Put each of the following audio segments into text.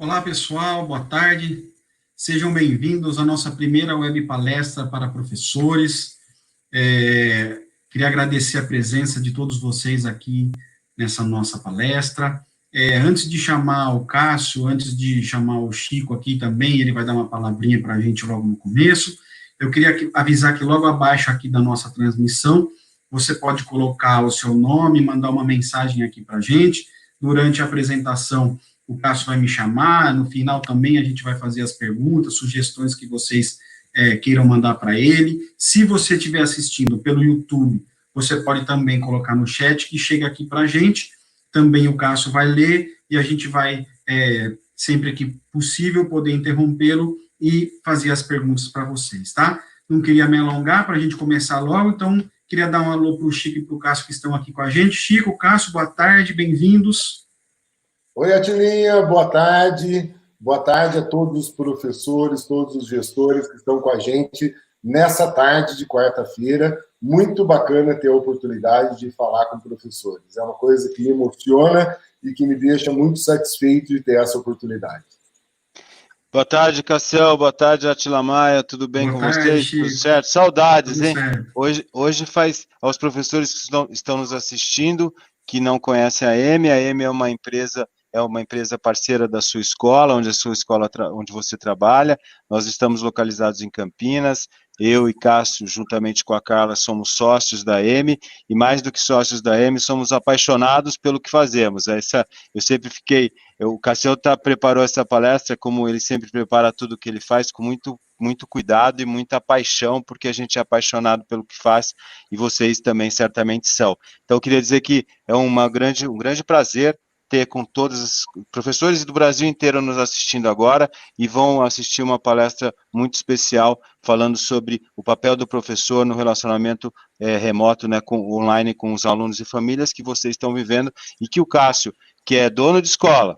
Olá, pessoal, boa tarde. Sejam bem-vindos à nossa primeira web palestra para professores. Queria agradecer a presença de todos vocês aqui nessa nossa palestra. Antes de chamar o Cássio, antes de chamar o Chico aqui também, ele vai dar uma palavrinha para a gente logo no começo. Eu queria avisar que logo abaixo aqui da nossa transmissão, você pode colocar o seu nome, mandar uma mensagem aqui para a gente. Durante a apresentação, o Cássio vai me chamar, no final também a gente vai fazer as perguntas, sugestões que vocês queiram mandar para ele. Se você estiver assistindo pelo YouTube, você pode também colocar no chat que chega aqui para a gente, também o Cássio vai ler e a gente vai, sempre que possível, poder interrompê-lo e fazer as perguntas para vocês, tá? Não queria me alongar para a gente começar logo, então queria dar um alô para o Chico e para o Cássio que estão aqui com a gente. Chico, Cássio, boa tarde, bem-vindos. Oi, Atilinha, boa tarde. Boa tarde a todos os professores, todos os gestores que estão com a gente nessa tarde de quarta-feira. Muito bacana ter a oportunidade de falar com professores. É uma coisa que me emociona e que me deixa muito satisfeito de ter essa oportunidade. Boa tarde, Cassiel. Boa tarde, Atila Maia. Tudo bem com vocês? Chico. Tudo certo? Saudades, Tudo hein? certo. Hoje faz aos professores que estão nos assistindo, que não conhecem a EME. A EME é uma empresa parceira da sua escola, onde você trabalha. Nós estamos localizados em Campinas. Eu e Cássio, juntamente com a Carla, somos sócios da EME, e mais do que sócios da EME, somos apaixonados pelo que fazemos. Eu sempre fiquei... O Cassiel preparou essa palestra, como ele sempre prepara tudo que ele faz, com muito cuidado e muita paixão, porque a gente é apaixonado pelo que faz, e vocês também certamente são. Então, eu queria dizer que é um grande prazer ter com todos os professores do Brasil inteiro nos assistindo agora, e vão assistir uma palestra muito especial, falando sobre o papel do professor no relacionamento remoto, né, online com os alunos e famílias que vocês estão vivendo, e que o Cássio, que é dono de escola,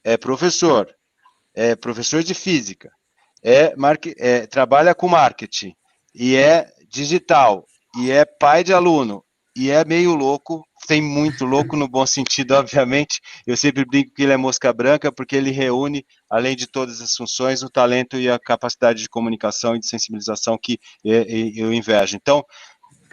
é professor de física, trabalha com marketing, e é digital, e é pai de aluno, e é meio louco, tem muito louco no bom sentido, obviamente. Eu sempre brinco que ele é mosca branca, porque ele reúne, além de todas as funções, o talento e a capacidade de comunicação e de sensibilização que eu invejo. Então,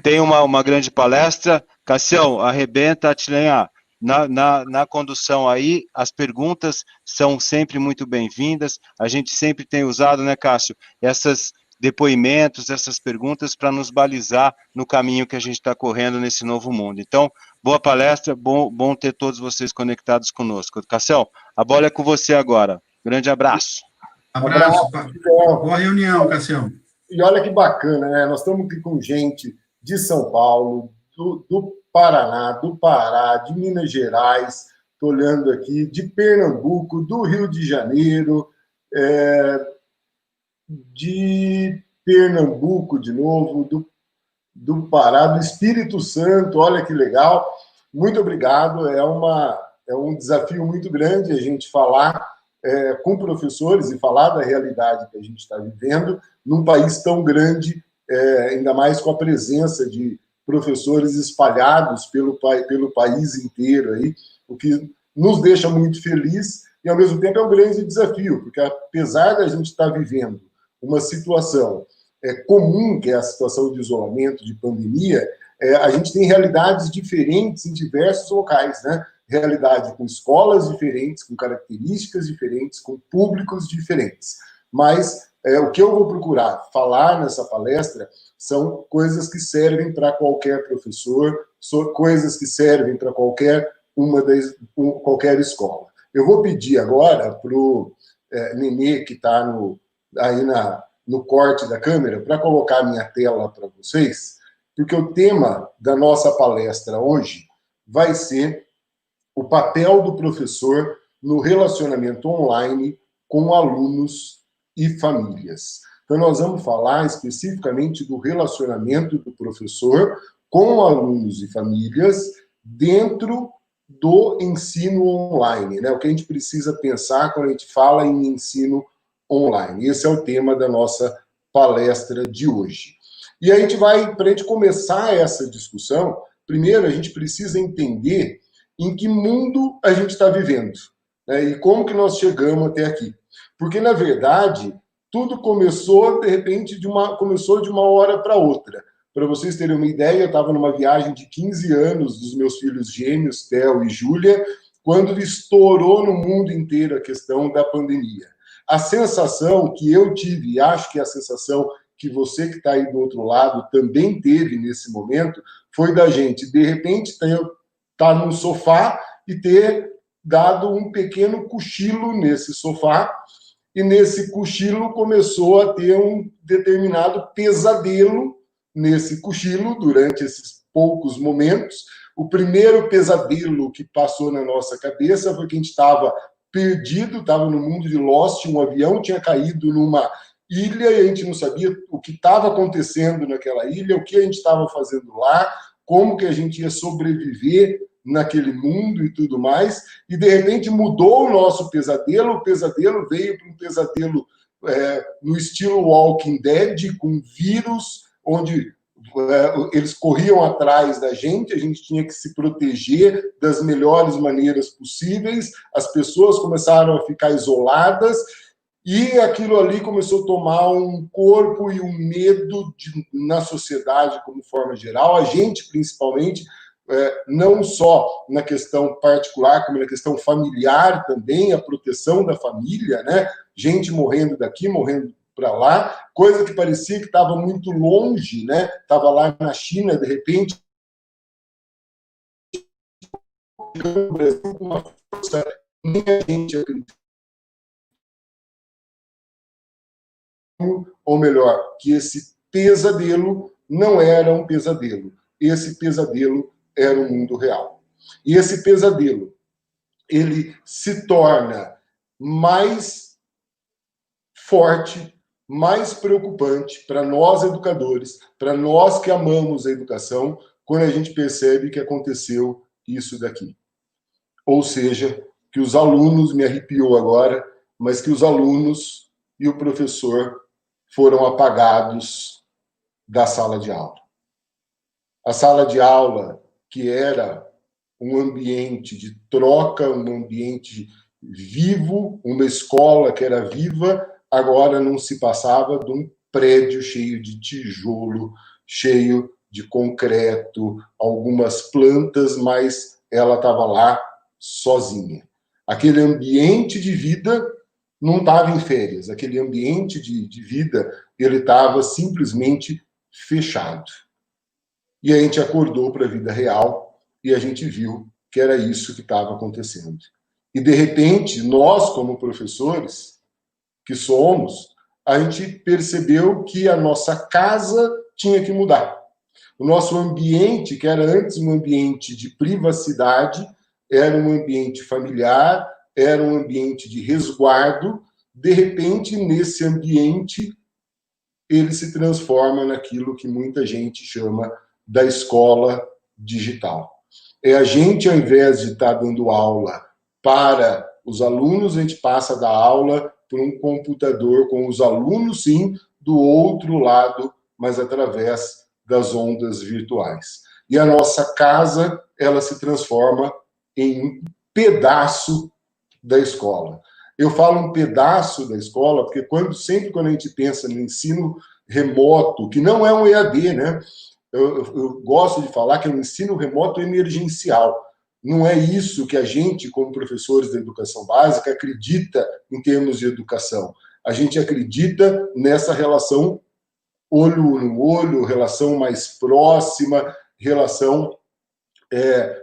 tem uma grande palestra. Cassião, arrebenta, Atilenha. Na condução aí, as perguntas são sempre muito bem-vindas. A gente sempre tem usado, né, Cássio, esses depoimentos, essas perguntas para nos balizar no caminho que a gente está correndo nesse novo mundo. Então, boa palestra, bom ter todos vocês conectados conosco. Cassião, a bola é com você agora. Grande abraço. Abraço. Boa reunião, Cassião. E olha que bacana, né? Nós estamos aqui com gente de São Paulo, do Paraná, do Pará, de Minas Gerais, estou olhando aqui, de Pernambuco, do Rio de Janeiro, de Pernambuco de novo, do Pará, do Espírito Santo, olha que legal. Muito obrigado, é um desafio muito grande a gente falar com professores e falar da realidade que a gente está vivendo num país tão grande, ainda mais com a presença de professores espalhados pelo país inteiro, aí, o que nos deixa muito feliz e, ao mesmo tempo, é um grande desafio, porque apesar da gente estar vivendo uma situação comum, que é a situação de isolamento, de pandemia, a gente tem realidades diferentes em diversos locais, né? Realidade com escolas diferentes, com características diferentes, com públicos diferentes. Mas o que eu vou procurar falar nessa palestra são coisas que servem para qualquer professor, coisas que servem para qualquer escola. Eu vou pedir agora para o Nenê, que está aí no corte da câmera, para colocar a minha tela para vocês, porque o tema da nossa palestra hoje vai ser o papel do professor no relacionamento online com alunos e famílias. Então, nós vamos falar especificamente do relacionamento do professor com alunos e famílias dentro do ensino online, né? O que a gente precisa pensar quando a gente fala em ensino online. Esse é o tema da nossa palestra de hoje. E a gente para a gente começar essa discussão, primeiro a gente precisa entender em que mundo a gente está vivendo. né? E como que nós chegamos até aqui? Porque, na verdade, tudo começou, de repente, começou de uma hora para outra. Para vocês terem uma ideia, eu estava numa viagem de 15 anos dos meus filhos gêmeos, Theo e Júlia, quando estourou no mundo inteiro a questão da pandemia. A sensação que eu tive, e acho que é a sensação que você que está aí do outro lado também teve nesse momento, foi da gente, de repente, estar num sofá e ter dado um pequeno cochilo nesse sofá, e nesse cochilo começou a ter um determinado pesadelo nesse cochilo durante esses poucos momentos. O primeiro pesadelo que passou na nossa cabeça foi que a gente estava perdido, estava no mundo de Lost, um avião tinha caído numa ilha e a gente não sabia o que estava acontecendo naquela ilha, o que a gente estava fazendo lá, como que a gente ia sobreviver naquele mundo e tudo mais, e de repente mudou o nosso pesadelo, o pesadelo veio para um pesadelo no estilo Walking Dead, com vírus, onde eles corriam atrás da gente, a gente tinha que se proteger das melhores maneiras possíveis, as pessoas começaram a ficar isoladas, e aquilo ali começou a tomar um corpo e um medo na sociedade como forma geral, a gente principalmente, não só na questão particular, como na questão familiar também, a proteção da família, né? Gente morrendo daqui, morrendo para lá, coisa que parecia que estava muito longe, né? Estava lá na China, de repente, no Brasil com uma força, nem a gente acredita. Ou melhor, que esse pesadelo não era um pesadelo. Esse pesadelo era o mundo real. E esse pesadelo, ele se torna mais forte, mais preocupante para nós educadores, para nós que amamos a educação, quando a gente percebe que aconteceu isso daqui. Ou seja, que os alunos, me arrepiou agora, mas que os alunos e o professor foram apagados da sala de aula. A sala de aula, que era um ambiente de troca, um ambiente vivo, uma escola que era viva, agora não se passava de um prédio cheio de tijolo, cheio de concreto, algumas plantas, mas ela estava lá sozinha. Aquele ambiente de vida não estava em férias, aquele ambiente de vida, ele estava simplesmente fechado. E a gente acordou para a vida real e a gente viu que era isso que estava acontecendo. E, de repente, nós, como professores que somos, a gente percebeu que a nossa casa tinha que mudar. O nosso ambiente, que era antes um ambiente de privacidade, era um ambiente familiar, era um ambiente de resguardo, de repente, nesse ambiente, ele se transforma naquilo que muita gente chama da escola digital. É a gente, ao invés de estar dando aula para os alunos, a gente passa a dar aula por um computador com os alunos, sim, do outro lado, mas através das ondas virtuais. E a nossa casa, ela se transforma em um pedaço da escola. Eu falo um pedaço da escola, porque sempre quando a gente pensa no ensino remoto, que não é um EAD, né? Eu gosto de falar que é um ensino remoto emergencial. Não é isso que a gente, como professores da educação básica, acredita em termos de educação. A gente acredita nessa relação olho no olho, relação mais próxima, relação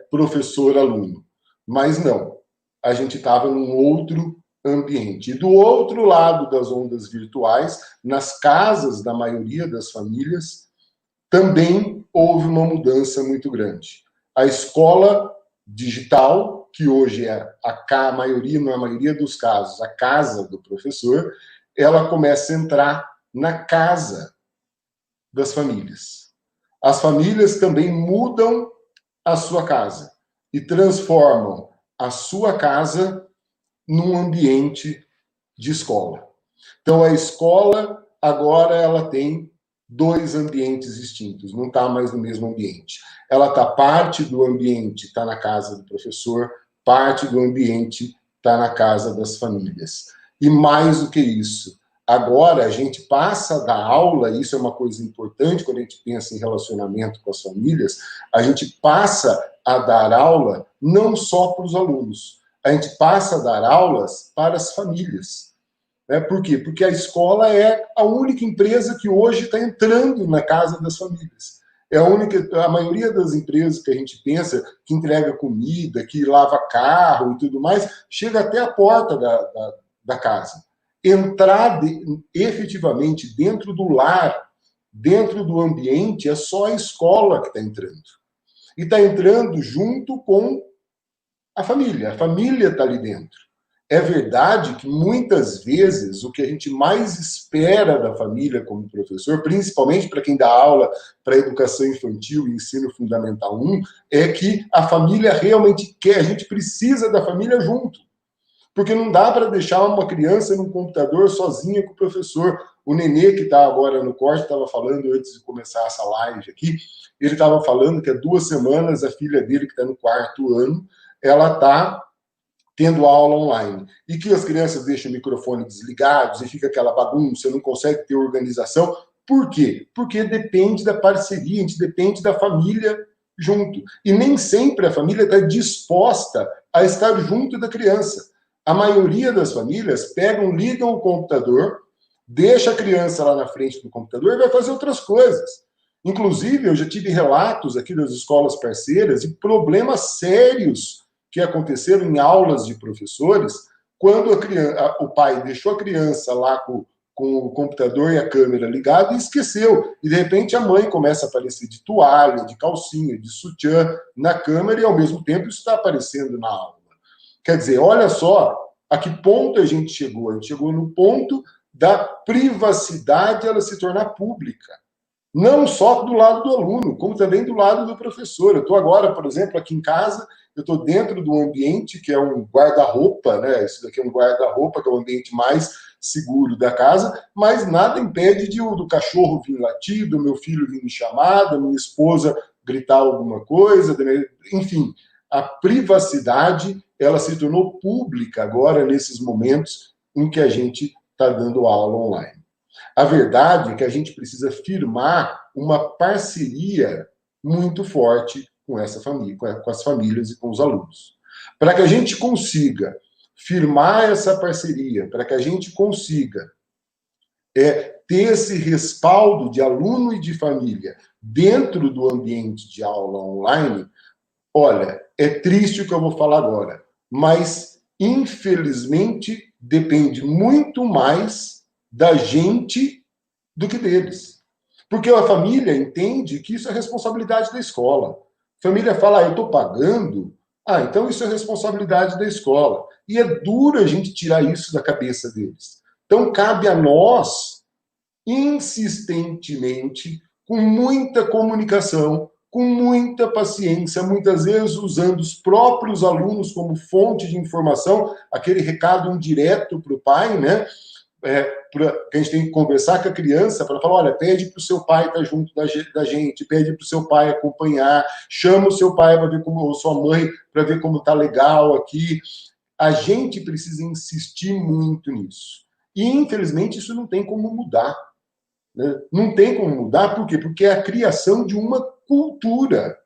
professor-aluno. Mas não, a gente estava num outro ambiente. E do outro lado das ondas virtuais, nas casas da maioria das famílias, também houve uma mudança muito grande. A escola digital, que hoje é a maioria, na maioria dos casos, a casa do professor, ela começa a entrar na casa das famílias. As famílias também mudam a sua casa e transformam a sua casa num ambiente de escola. Então, a escola, agora, ela tem 2 ambientes distintos, não está mais no mesmo ambiente. Ela está parte do ambiente, está na casa do professor, parte do ambiente está na casa das famílias. E mais do que isso, agora a gente passa a dar aula, isso é uma coisa importante quando a gente pensa em relacionamento com as famílias, a gente passa a dar aula não só para os alunos, a gente passa a dar aulas para as famílias. Por quê? Porque a escola é a única empresa que hoje está entrando na casa das famílias. É a maioria das empresas que a gente pensa, que entrega comida, que lava carro e tudo mais, chega até a porta da casa. Entrar efetivamente dentro do lar, dentro do ambiente, é só a escola que está entrando. E está entrando junto com a família está ali dentro. É verdade que muitas vezes o que a gente mais espera da família como professor, principalmente para quem dá aula para educação infantil e ensino fundamental 1, é que a família realmente quer, a gente precisa da família junto. Porque não dá para deixar uma criança no computador sozinha com o professor. O Nenê, que está agora no corte, estava falando antes de começar essa live aqui, ele estava falando que há 2 semanas a filha dele, que está no 4º ano, ela está tendo aula online. E que as crianças deixam o microfone desligado e fica aquela bagunça, não consegue ter organização. Por quê? Porque depende da parceria, a gente depende da família junto. E nem sempre a família está disposta a estar junto da criança. A maioria das famílias pegam, ligam o computador, deixa a criança lá na frente do computador e vai fazer outras coisas. Inclusive, eu já tive relatos aqui das escolas parceiras de problemas sérios que aconteceram em aulas de professores, quando o pai deixou a criança lá com o computador e a câmera ligada e esqueceu. E, de repente, a mãe começa a aparecer de toalha, de calcinha, de sutiã na câmera e, ao mesmo tempo, isso está aparecendo na aula. Quer dizer, olha só a que ponto a gente chegou. A gente chegou no ponto da privacidade ela se tornar pública. Não só do lado do aluno, como também do lado do professor. Eu estou agora, por exemplo, aqui em casa, eu estou dentro do ambiente que é um guarda-roupa, né? Isso daqui é um guarda-roupa, que é o ambiente mais seguro da casa, mas nada impede do cachorro vir latir, do meu filho vir me chamar, da minha esposa gritar alguma coisa, enfim, a privacidade ela se tornou pública agora nesses momentos em que a gente está dando aula online. A verdade é que a gente precisa firmar uma parceria muito forte com essa família, com as famílias e com os alunos. Para que a gente consiga firmar essa parceria, para que a gente consiga ter esse respaldo de aluno e de família dentro do ambiente de aula online, olha, é triste o que eu vou falar agora, mas, infelizmente, depende muito mais da gente do que deles. Porque a família entende que isso é responsabilidade da escola. A família fala, eu estou pagando, então isso é responsabilidade da escola. E é duro a gente tirar isso da cabeça deles. Então, cabe a nós, insistentemente, com muita comunicação, com muita paciência, muitas vezes usando os próprios alunos como fonte de informação, aquele recado indireto para o pai, né? Que a gente tem que conversar com a criança para falar, olha, pede para o seu pai estar junto da gente, pede para o seu pai acompanhar, chama o seu pai para ver como, ou sua mãe para ver como está legal aqui. A gente precisa insistir muito nisso. E, infelizmente, isso não tem como mudar. Né? Não tem como mudar, por quê? Porque é a criação de uma cultura.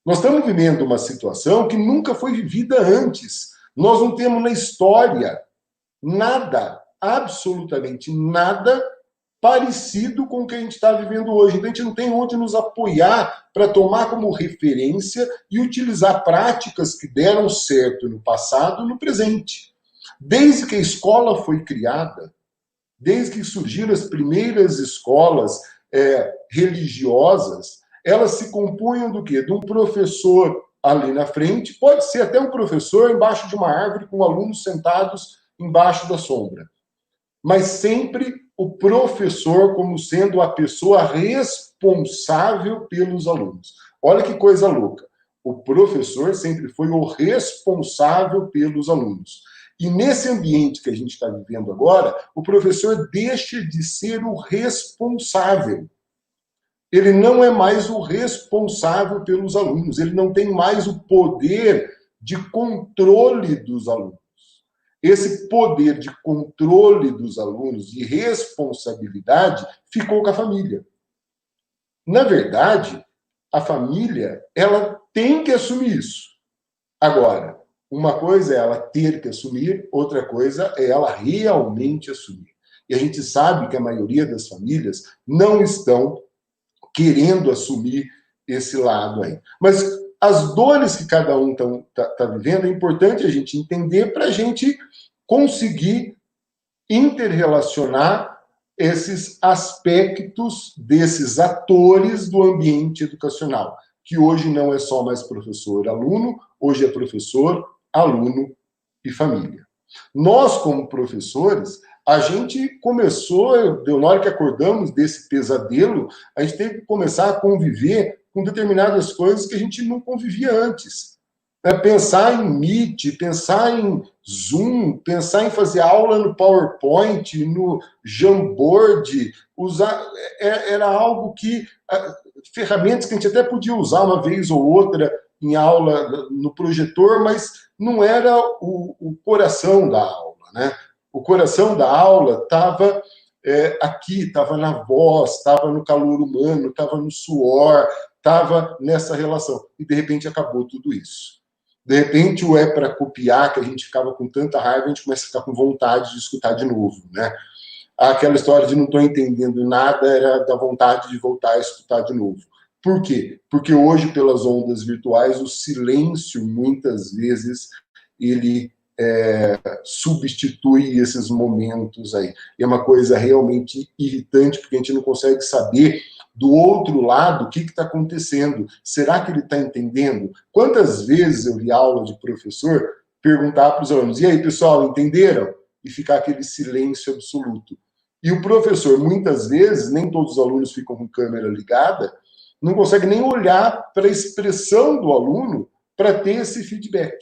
Nós estamos vivendo uma situação que nunca foi vivida antes. Nós não temos na história nada, absolutamente nada parecido com o que a gente está vivendo hoje. Então, a gente não tem onde nos apoiar para tomar como referência e utilizar práticas que deram certo no passado no presente. Desde que a escola foi criada, desde que surgiram as primeiras escolas religiosas, elas se compunham do quê? De um professor ali na frente, pode ser até um professor embaixo de uma árvore com alunos sentados embaixo da sombra. Mas sempre o professor como sendo a pessoa responsável pelos alunos. Olha que coisa louca. O professor sempre foi o responsável pelos alunos. E nesse ambiente que a gente está vivendo agora, o professor deixa de ser o responsável. Ele não é mais o responsável pelos alunos, ele não tem mais o poder de controle dos alunos. esse poder de controle dos alunos, de responsabilidade, ficou com a família. Na verdade, a família, ela tem que assumir isso. Agora, uma coisa é ela ter que assumir, outra coisa é ela realmente assumir. E a gente sabe que a maioria das famílias não estão querendo assumir esse lado aí. Mas as dores que cada um está vivendo, é importante a gente entender para a gente conseguir interrelacionar esses aspectos desses atores do ambiente educacional, que hoje não é só mais professor-aluno, hoje é professor, aluno e família. Nós, como professores, a gente começou, na hora que acordamos desse pesadelo, a gente teve que começar a conviver com determinadas coisas que a gente não convivia antes. Pensar em Meet, pensar em Zoom, pensar em fazer aula no PowerPoint, no Jamboard, era algo que, ferramentas que a gente até podia usar uma vez ou outra em aula no projetor, mas não era o coração da aula, né? O coração da aula estava aqui, estava na voz, estava no calor humano, estava no suor, estava nessa relação. E, de repente, acabou tudo isso. De repente, o para copiar, que a gente ficava com tanta raiva, a gente começa a ficar com vontade de escutar de novo, né? Aquela história de não estou entendendo nada era da vontade de voltar a escutar de novo. Por quê? Porque hoje, pelas ondas virtuais, o silêncio, muitas vezes, ele substitui esses momentos aí. E é uma coisa realmente irritante, porque a gente não consegue saber do outro lado o que está acontecendo. Será que ele está entendendo? Quantas vezes eu vi aula de professor perguntar para os alunos, e aí, pessoal, entenderam? E ficar aquele silêncio absoluto. E o professor, muitas vezes, nem todos os alunos ficam com câmera ligada, não consegue nem olhar para a expressão do aluno para ter esse feedback.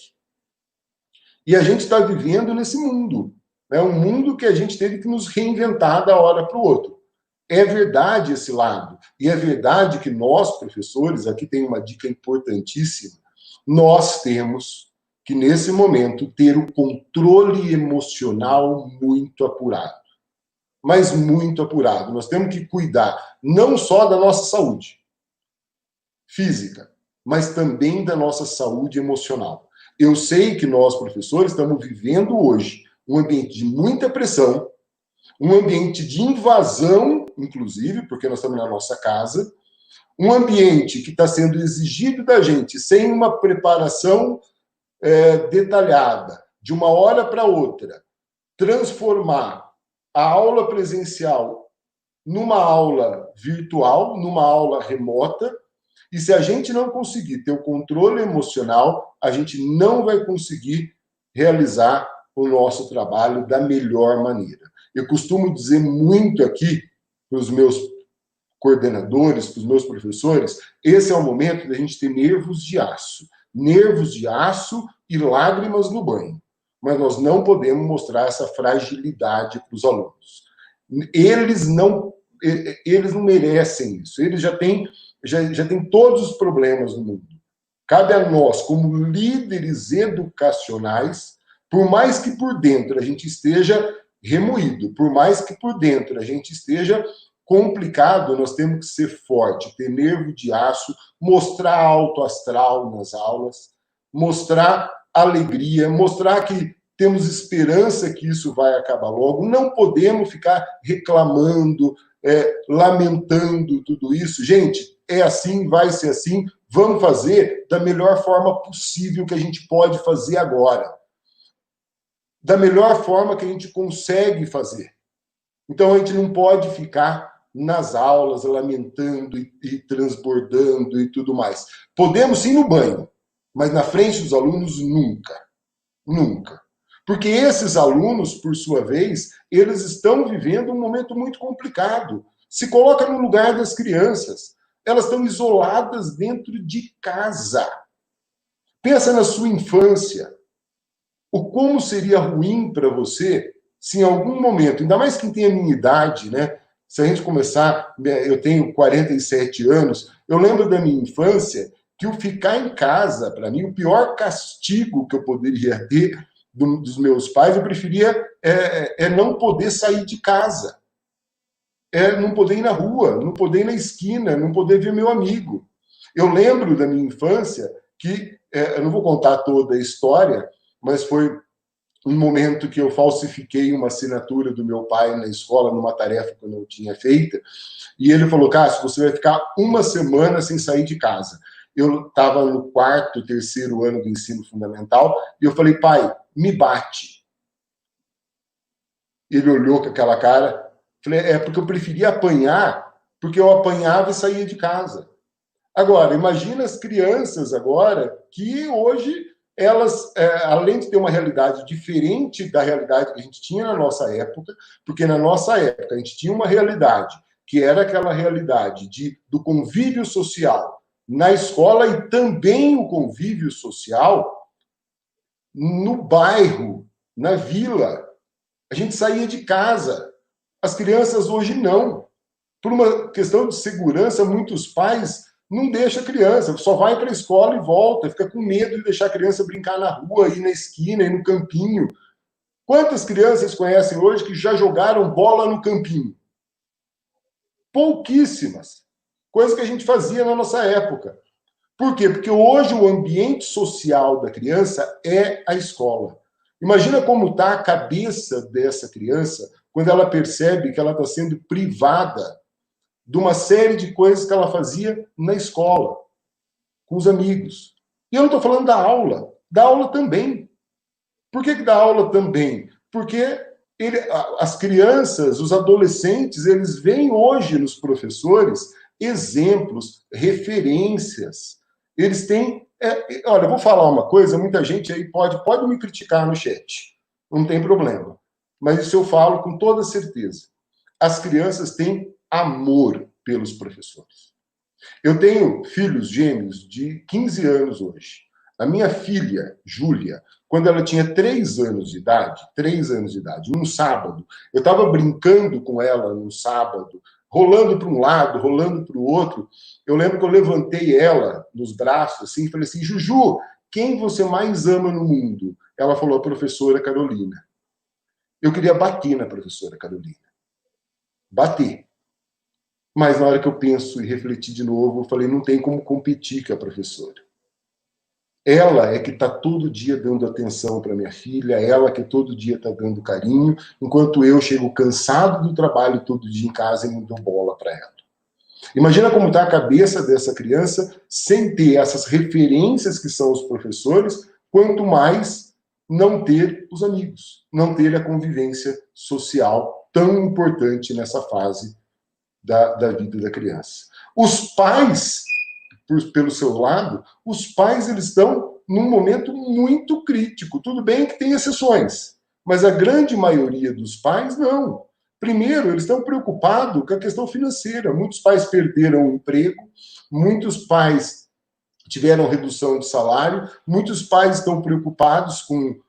E a gente está vivendo nesse mundo. É um mundo que a gente teve que nos reinventar da hora para o outro. É verdade esse lado. E é verdade que nós, professores, aqui tem uma dica importantíssima, nós temos que, nesse momento, ter o controle emocional muito apurado. Mas muito apurado. Nós temos que cuidar não só da nossa saúde física, mas também da nossa saúde emocional. Eu sei que nós, professores, estamos vivendo hoje um ambiente de muita pressão, um ambiente de invasão, inclusive, porque nós estamos na nossa casa, um ambiente que está sendo exigido da gente sem uma preparação detalhada, de uma hora para outra, transformar a aula presencial numa aula virtual, numa aula remota. E se a gente não conseguir ter o controle emocional, a gente não vai conseguir realizar o nosso trabalho da melhor maneira. Eu costumo dizer muito aqui para os meus coordenadores, para os meus professores, esse é o momento da gente ter nervos de aço e lágrimas no banho. Mas nós não podemos mostrar essa fragilidade para os alunos. Eles não merecem isso. Eles já têm todos os problemas do mundo. Cabe a nós, como líderes educacionais, por mais que por dentro a gente esteja remoído, por mais que por dentro a gente esteja complicado, nós temos que ser forte, ter nervo de aço, mostrar alto astral nas aulas, mostrar alegria, mostrar que temos esperança que isso vai acabar logo. Não podemos ficar reclamando, lamentando tudo isso. Gente, é assim, vai ser assim, vamos fazer da melhor forma possível que a gente pode fazer agora. Da melhor forma que a gente consegue fazer. Então, a gente não pode ficar nas aulas lamentando e transbordando e tudo mais. Podemos sim no banho, mas na frente dos alunos, nunca. Nunca. Porque esses alunos, por sua vez, eles estão vivendo um momento muito complicado. Se coloca no lugar das crianças. Elas estão isoladas dentro de casa. Pensa na sua infância. O como seria ruim para você se em algum momento, ainda mais quem tem a minha idade, né? Se a gente começar, eu tenho 47 anos, eu lembro da minha infância que o ficar em casa, para mim, o pior castigo que eu poderia ter dos meus pais, eu preferia não poder sair de casa, não poder ir na rua, não poder ir na esquina, não poder ver meu amigo. Eu lembro da minha infância que, eu não vou contar toda a história, mas foi um momento que eu falsifiquei uma assinatura do meu pai na escola, numa tarefa que eu não tinha feita, e ele falou: Cássio, você vai ficar uma semana sem sair de casa. Eu estava no terceiro ano do ensino fundamental, e eu falei: pai, me bate. Ele olhou com aquela cara, falei: porque eu preferia apanhar, porque eu apanhava e saía de casa. Agora, imagina as crianças agora, que hoje elas, além de ter uma realidade diferente da realidade que a gente tinha na nossa época, porque na nossa época a gente tinha uma realidade que era aquela realidade do convívio social na escola e também o convívio social no bairro, na vila. A gente saía de casa. As crianças hoje não. Por uma questão de segurança, muitos pais não deixam a criança, só vai para a escola e volta, fica com medo de deixar a criança brincar na rua, ir na esquina, ir no campinho. Quantas crianças conhecem hoje que já jogaram bola no campinho? Pouquíssimas. Coisa que a gente fazia na nossa época. Por quê? Porque hoje o ambiente social da criança é a escola. Imagina como está a cabeça dessa criança quando ela percebe que ela está sendo privada de uma série de coisas que ela fazia na escola, com os amigos. E eu não estou falando da aula também. Por que da aula também? Porque as crianças, os adolescentes, eles veem hoje nos professores exemplos, referências. Eles têm... olha, eu vou falar uma coisa, muita gente aí pode me criticar no chat, não tem problema. Mas isso eu falo com toda certeza. As crianças têm amor pelos professores. Eu tenho filhos gêmeos de 15 anos hoje. A minha filha, Júlia, quando ela tinha 3 anos de idade, num sábado, eu estava brincando com ela num sábado, rolando para um lado, rolando para o outro. Eu lembro que eu levantei ela nos braços assim, e falei assim: Juju, quem você mais ama no mundo? Ela falou: a professora Carolina. Eu queria bater na professora Carolina. Bater. Mas na hora que eu penso e refleti de novo, eu falei: não tem como competir com a professora. Ela é que está todo dia dando atenção para minha filha, ela que todo dia está dando carinho, enquanto eu chego cansado do trabalho todo dia em casa e não dou bola para ela. Imagina como está a cabeça dessa criança sem ter essas referências que são os professores, quanto mais não ter os amigos, não ter a convivência social tão importante nessa fase da vida da criança. Os pais, pelo seu lado, os pais eles estão num momento muito crítico. Tudo bem que tem exceções, mas a grande maioria dos pais não. Primeiro, eles estão preocupados com a questão financeira. Muitos pais perderam o emprego, muitos pais tiveram redução de salário, muitos pais estão preocupados com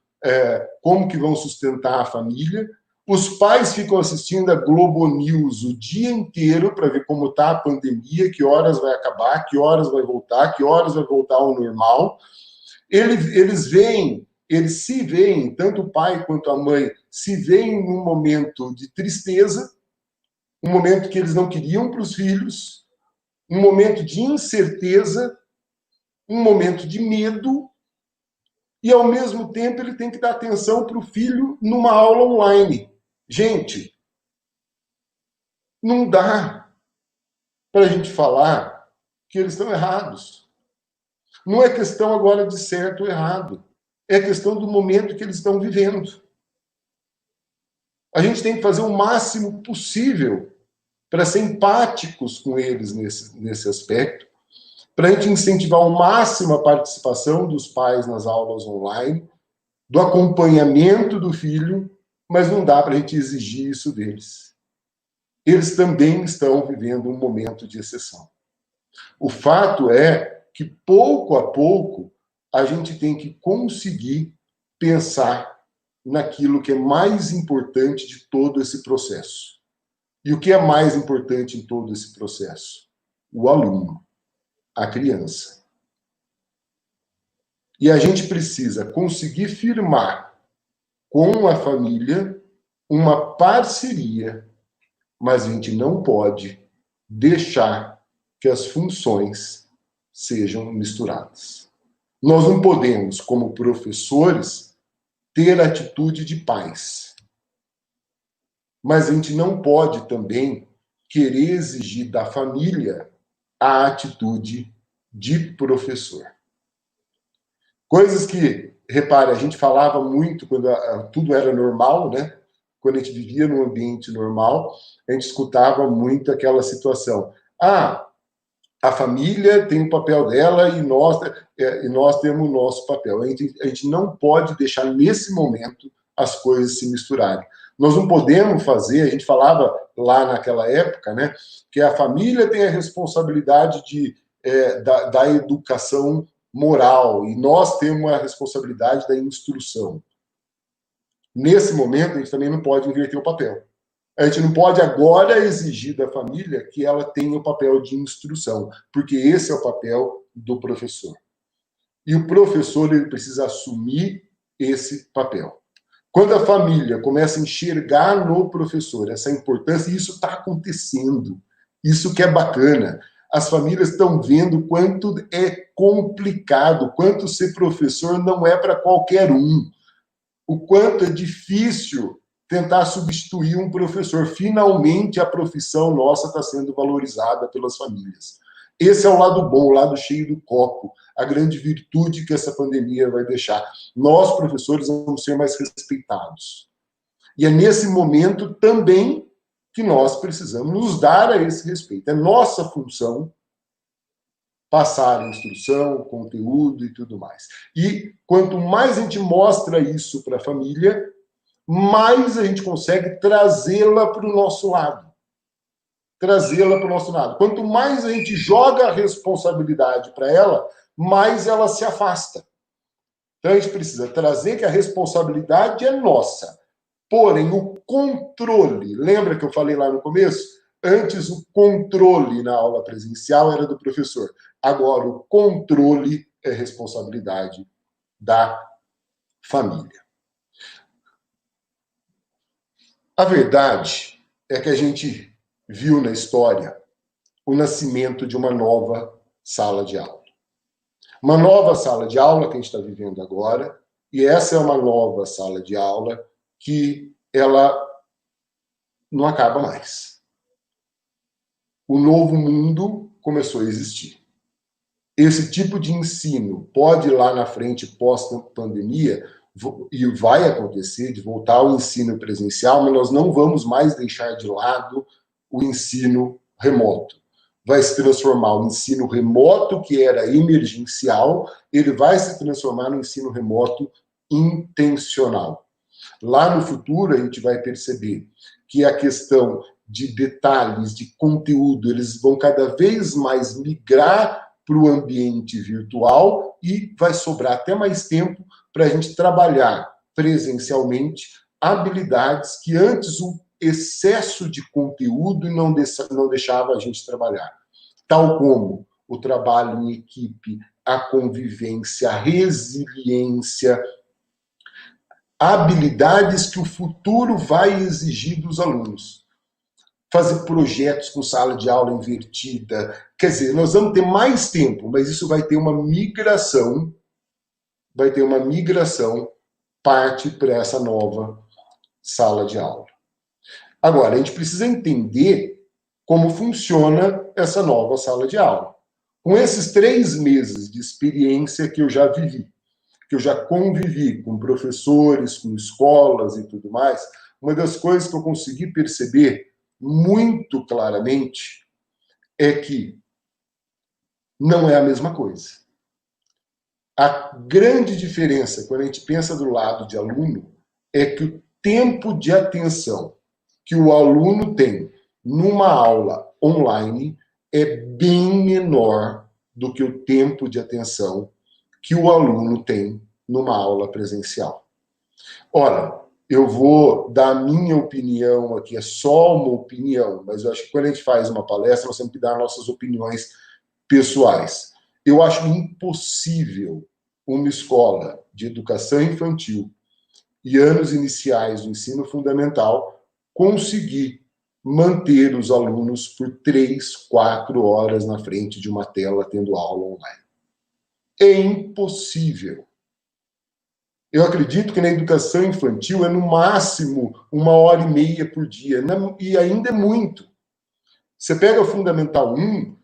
como que vão sustentar a família. Os pais ficam assistindo a Globo News o dia inteiro para ver como está a pandemia, que horas vai acabar, que horas vai voltar, que horas vai voltar ao normal. Eles se veem, tanto o pai quanto a mãe, se veem num momento de tristeza, um momento que eles não queriam para os filhos, um momento de incerteza, um momento de medo, e ao mesmo tempo ele tem que dar atenção para o filho numa aula online. Gente, não dá para a gente falar que eles estão errados. Não é questão agora de certo ou errado. É questão do momento que eles estão vivendo. A gente tem que fazer o máximo possível para ser empáticos com eles nesse aspecto, para a gente incentivar ao máximo a participação dos pais nas aulas online, do acompanhamento do filho, mas não dá para a gente exigir isso deles. Eles também estão vivendo um momento de exceção. O fato é que, pouco a pouco, a gente tem que conseguir pensar naquilo que é mais importante de todo esse processo. E o que é mais importante em todo esse processo? O aluno, a criança. E a gente precisa conseguir firmar com a família uma parceria, mas a gente não pode deixar que as funções sejam misturadas. Nós não podemos, como professores, ter atitude de pais, mas a gente não pode também querer exigir da família a atitude de professor. Coisas que, repare, a gente falava muito quando tudo era normal, né? Quando a gente vivia num ambiente normal, a gente escutava muito aquela situação. A família tem o papel dela e nós temos o nosso papel. A gente não pode deixar, nesse momento, as coisas se misturarem. Nós não podemos fazer, a gente falava lá naquela época, né, que a família tem a responsabilidade da educação moral e nós temos a responsabilidade da instrução. Nesse momento, a gente também não pode inverter o papel. A gente não pode agora exigir da família que ela tenha o papel de instrução, porque esse é o papel do professor. E o professor ele precisa assumir esse papel. Quando a família começa a enxergar no professor essa importância, e isso está acontecendo, isso que é bacana. As famílias estão vendo quanto é complicado, quanto ser professor não é para qualquer um, o quanto é difícil tentar substituir um professor. Finalmente, a profissão nossa está sendo valorizada pelas famílias. Esse é o lado bom, o lado cheio do copo, a grande virtude que essa pandemia vai deixar. Nós, professores, vamos ser mais respeitados. E é nesse momento também que nós precisamos nos dar a esse respeito. É nossa função passar a instrução, conteúdo e tudo mais. E quanto mais a gente mostra isso para a família, mais a gente consegue trazê-la para o nosso lado. Trazê-la para o nosso lado. Quanto mais a gente joga a responsabilidade para ela, mais ela se afasta. Então a gente precisa trazer que a responsabilidade é nossa. Porém, o controle, lembra que eu falei lá no começo? Antes o controle na aula presencial era do professor. Agora o controle é responsabilidade da família. A verdade é que a gente viu na história o nascimento de uma nova sala de aula. Uma nova sala de aula que a gente está vivendo agora, e essa é uma nova sala de aula que ela não acaba mais. O novo mundo começou a existir. Esse tipo de ensino pode, lá na frente, pós-pandemia, e vai acontecer, de voltar ao ensino presencial, mas nós não vamos mais deixar de lado o ensino remoto. Vai se transformar o ensino remoto, que era emergencial, ele vai se transformar no ensino remoto intencional. Lá no futuro, a gente vai perceber que a questão de detalhes, de conteúdo, eles vão cada vez mais migrar para o ambiente virtual e vai sobrar até mais tempo para a gente trabalhar presencialmente habilidades que antes o excesso de conteúdo não deixava a gente trabalhar. Tal como o trabalho em equipe, a convivência, a resiliência, habilidades que o futuro vai exigir dos alunos. Fazer projetos com sala de aula invertida. Quer dizer, nós vamos ter mais tempo, mas isso vai ter uma migração, parte para essa nova sala de aula. Agora, a gente precisa entender como funciona essa nova sala de aula. Com esses 3 meses de experiência que eu já vivi, que eu já convivi com professores, com escolas e tudo mais, uma das coisas que eu consegui perceber muito claramente é que não é a mesma coisa. A grande diferença, quando a gente pensa do lado de aluno, é que o tempo de atenção que o aluno tem numa aula online é bem menor do que o tempo de atenção que o aluno tem numa aula presencial. Ora, eu vou dar a minha opinião aqui, é só uma opinião, mas eu acho que quando a gente faz uma palestra, nós temos que dar nossas opiniões pessoais. Eu acho impossível uma escola de educação infantil e anos iniciais do ensino fundamental, conseguir manter os alunos por 3, 4 horas na frente de uma tela tendo aula online. É impossível. Eu acredito que na educação infantil é no máximo 1h30 por dia, e ainda é muito. Você pega o Fundamental 1,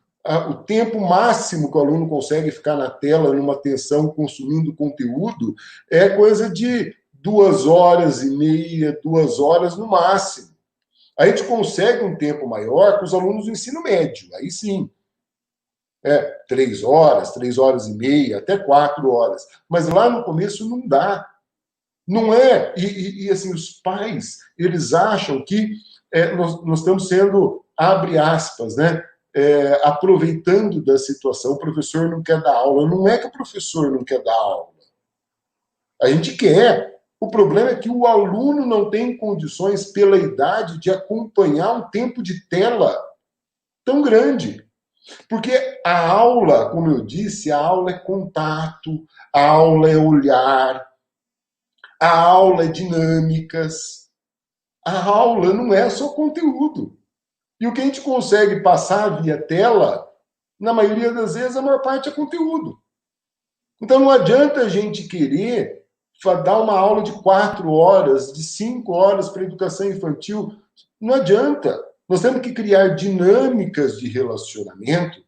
o tempo máximo que o aluno consegue ficar na tela, numa atenção, consumindo conteúdo, é coisa de 2h30, 2 horas no máximo. A gente consegue um tempo maior com os alunos do ensino médio, aí sim. 3 horas, 3h30, até 4 horas. Mas lá no começo não dá. Não é. E assim, os pais, eles acham que nós estamos sendo, abre aspas, né? Aproveitando da situação, o professor não quer dar aula. Não é que o professor não quer dar aula. A gente quer. O problema é que o aluno não tem condições, pela idade, de acompanhar um tempo de tela tão grande. Porque a aula, como eu disse, a aula é contato, a aula é olhar, a aula é dinâmicas. A aula não é só conteúdo. E o que a gente consegue passar via tela, na maioria das vezes, a maior parte é conteúdo. Então não adianta a gente querer dar uma aula de 4 horas, de 5 horas para educação infantil. Não adianta. Nós temos que criar dinâmicas de relacionamento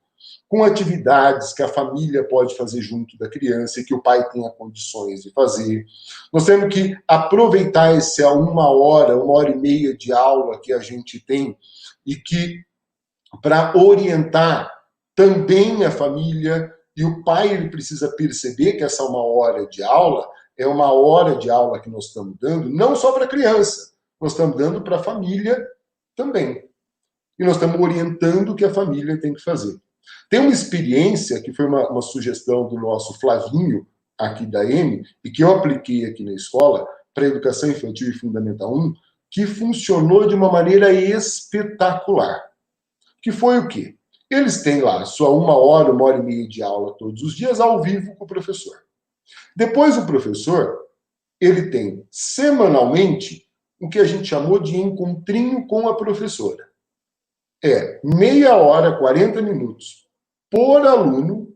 com atividades que a família pode fazer junto da criança e que o pai tenha condições de fazer. Nós temos que aproveitar essa 1h30 de aula que a gente tem e que, para orientar também a família, e o pai ele precisa perceber que essa 1 hora de aula é 1 hora de aula que nós estamos dando, não só para a criança, nós estamos dando para a família também. E nós estamos orientando o que a família tem que fazer. Tem uma experiência, que foi uma sugestão do nosso Flavinho, aqui da M, e que eu apliquei aqui na escola, para Educação Infantil e Fundamental 1, que funcionou de uma maneira espetacular. Que foi o quê? Eles têm lá sua 1 hora, 1h30 de aula todos os dias, ao vivo com o professor. Depois o professor, ele tem semanalmente o que a gente chamou de encontrinho com a professora. Meia hora, 40 minutos por aluno,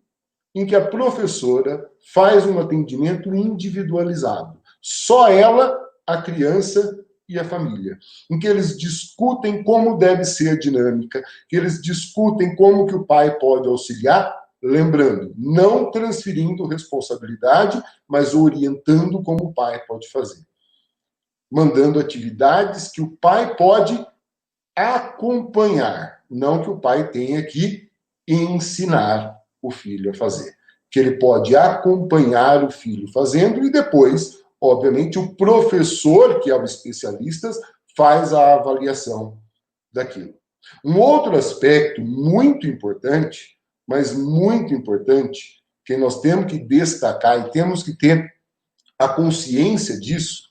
em que a professora faz um atendimento individualizado. Só ela, a criança e a família. Em que eles discutem como deve ser a dinâmica, que eles discutem como que o pai pode auxiliar, lembrando, não transferindo responsabilidade, mas orientando como o pai pode fazer. Mandando atividades que o pai pode acompanhar, não que o pai tenha que ensinar o filho a fazer. Que ele pode acompanhar o filho fazendo e depois, obviamente, o professor, que é o especialista, faz a avaliação daquilo. Um outro aspecto muito importante, mas muito importante, que nós temos que destacar e temos que ter a consciência disso,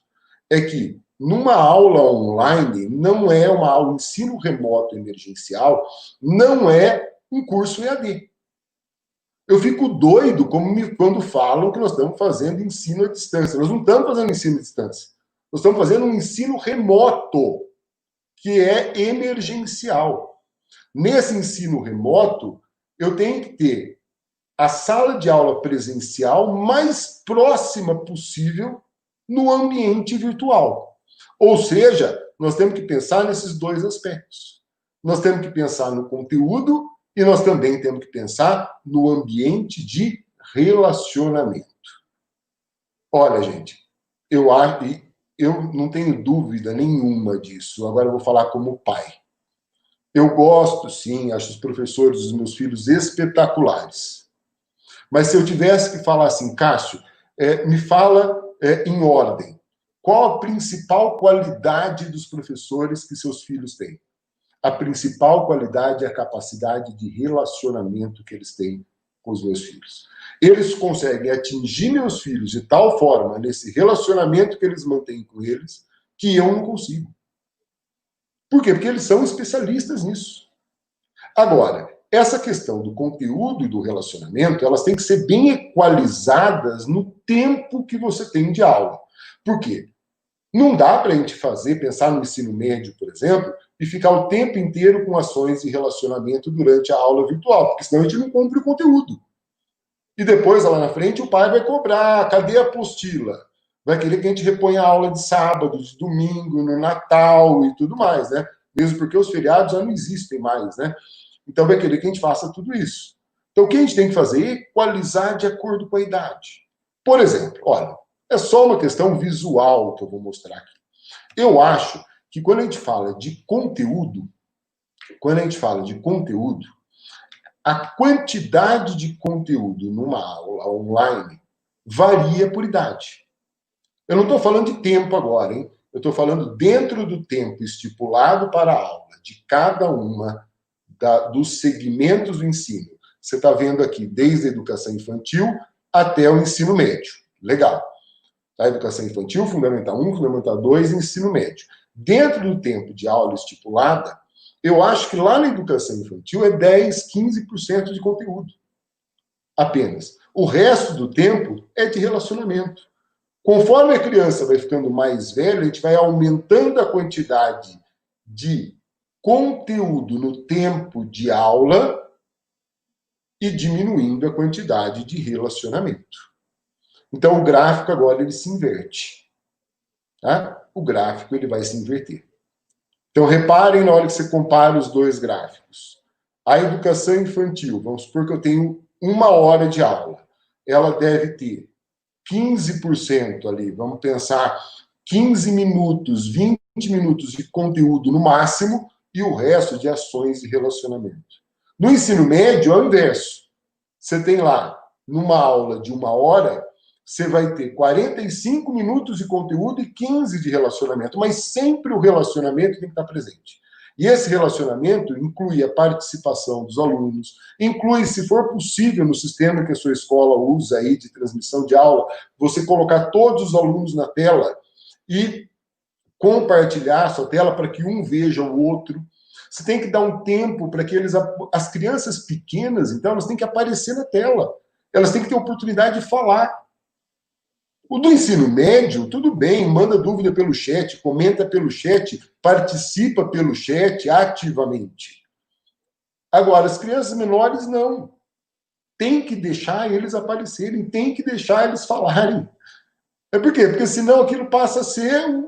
é que numa aula online, não é uma aula, ensino remoto emergencial, não é um curso EAD. Eu fico doido quando falam que nós estamos fazendo ensino à distância. Nós não estamos fazendo ensino à distância. Nós estamos fazendo um ensino remoto, que é emergencial. Nesse ensino remoto, eu tenho que ter a sala de aula presencial mais próxima possível no ambiente virtual. Ou seja, nós temos que pensar nesses dois aspectos. Nós temos que pensar no conteúdo e nós também temos que pensar no ambiente de relacionamento. Olha, gente, eu não tenho dúvida nenhuma disso. Agora eu vou falar como pai. Eu gosto, sim, acho os professores dos meus filhos espetaculares. Mas se eu tivesse que falar assim, Cássio, me fala em ordem. Qual a principal qualidade dos professores que seus filhos têm? A principal qualidade é a capacidade de relacionamento que eles têm com os meus filhos. Eles conseguem atingir meus filhos de tal forma, nesse relacionamento que eles mantêm com eles, que eu não consigo. Por quê? Porque eles são especialistas nisso. Agora, essa questão do conteúdo e do relacionamento, elas têm que ser bem equalizadas no tempo que você tem de aula. Por quê? Não dá para a gente pensar no ensino médio, por exemplo, e ficar o tempo inteiro com ações de relacionamento durante a aula virtual, porque senão a gente não cumpre o conteúdo. E depois, lá na frente, o pai vai cobrar, cadê a apostila? Vai querer que a gente reponha a aula de sábado, de domingo, no Natal e tudo mais, né? Mesmo porque os feriados já não existem mais, né? Então vai querer que a gente faça tudo isso. Então o que a gente tem que fazer é equalizar de acordo com a idade. Por exemplo, olha, é só uma questão visual que eu vou mostrar aqui. Eu acho que quando a gente fala de conteúdo, a quantidade de conteúdo numa aula online varia por idade. Eu não estou falando de tempo agora, hein? Eu estou falando dentro do tempo estipulado para a aula, de cada uma dos segmentos do ensino. Você está vendo aqui desde a educação infantil até o ensino médio. Legal. A educação infantil, Fundamental 1, Fundamental 2 e ensino médio. Dentro do tempo de aula estipulada, eu acho que lá na educação infantil é 10, 15% de conteúdo. Apenas. O resto do tempo é de relacionamento. Conforme a criança vai ficando mais velha, a gente vai aumentando a quantidade de conteúdo no tempo de aula e diminuindo a quantidade de relacionamento. Então, o gráfico agora ele se inverte. Tá? O gráfico ele vai se inverter. Então, reparem na hora que você compara os dois gráficos. A educação infantil, vamos supor que eu tenho 1 hora de aula. Ela deve ter 15% ali, vamos pensar 15 minutos, 20 minutos de conteúdo no máximo e o resto de ações de relacionamento. No ensino médio, é o inverso. Você tem lá, numa aula de 1 hora, você vai ter 45 minutos de conteúdo e 15 de relacionamento, mas sempre o relacionamento tem que estar presente. E esse relacionamento inclui a participação dos alunos, inclui, se for possível, no sistema que a sua escola usa aí de transmissão de aula, você colocar todos os alunos na tela e compartilhar a sua tela para que um veja o outro. Você tem que dar um tempo para que as crianças pequenas, então, elas têm que aparecer na tela. Elas têm que ter oportunidade de falar. O do ensino médio, tudo bem, manda dúvida pelo chat, comenta pelo chat, participa pelo chat ativamente. Agora, as crianças menores, não. Tem que deixar eles aparecerem, tem que deixar eles falarem. É por quê? Porque senão aquilo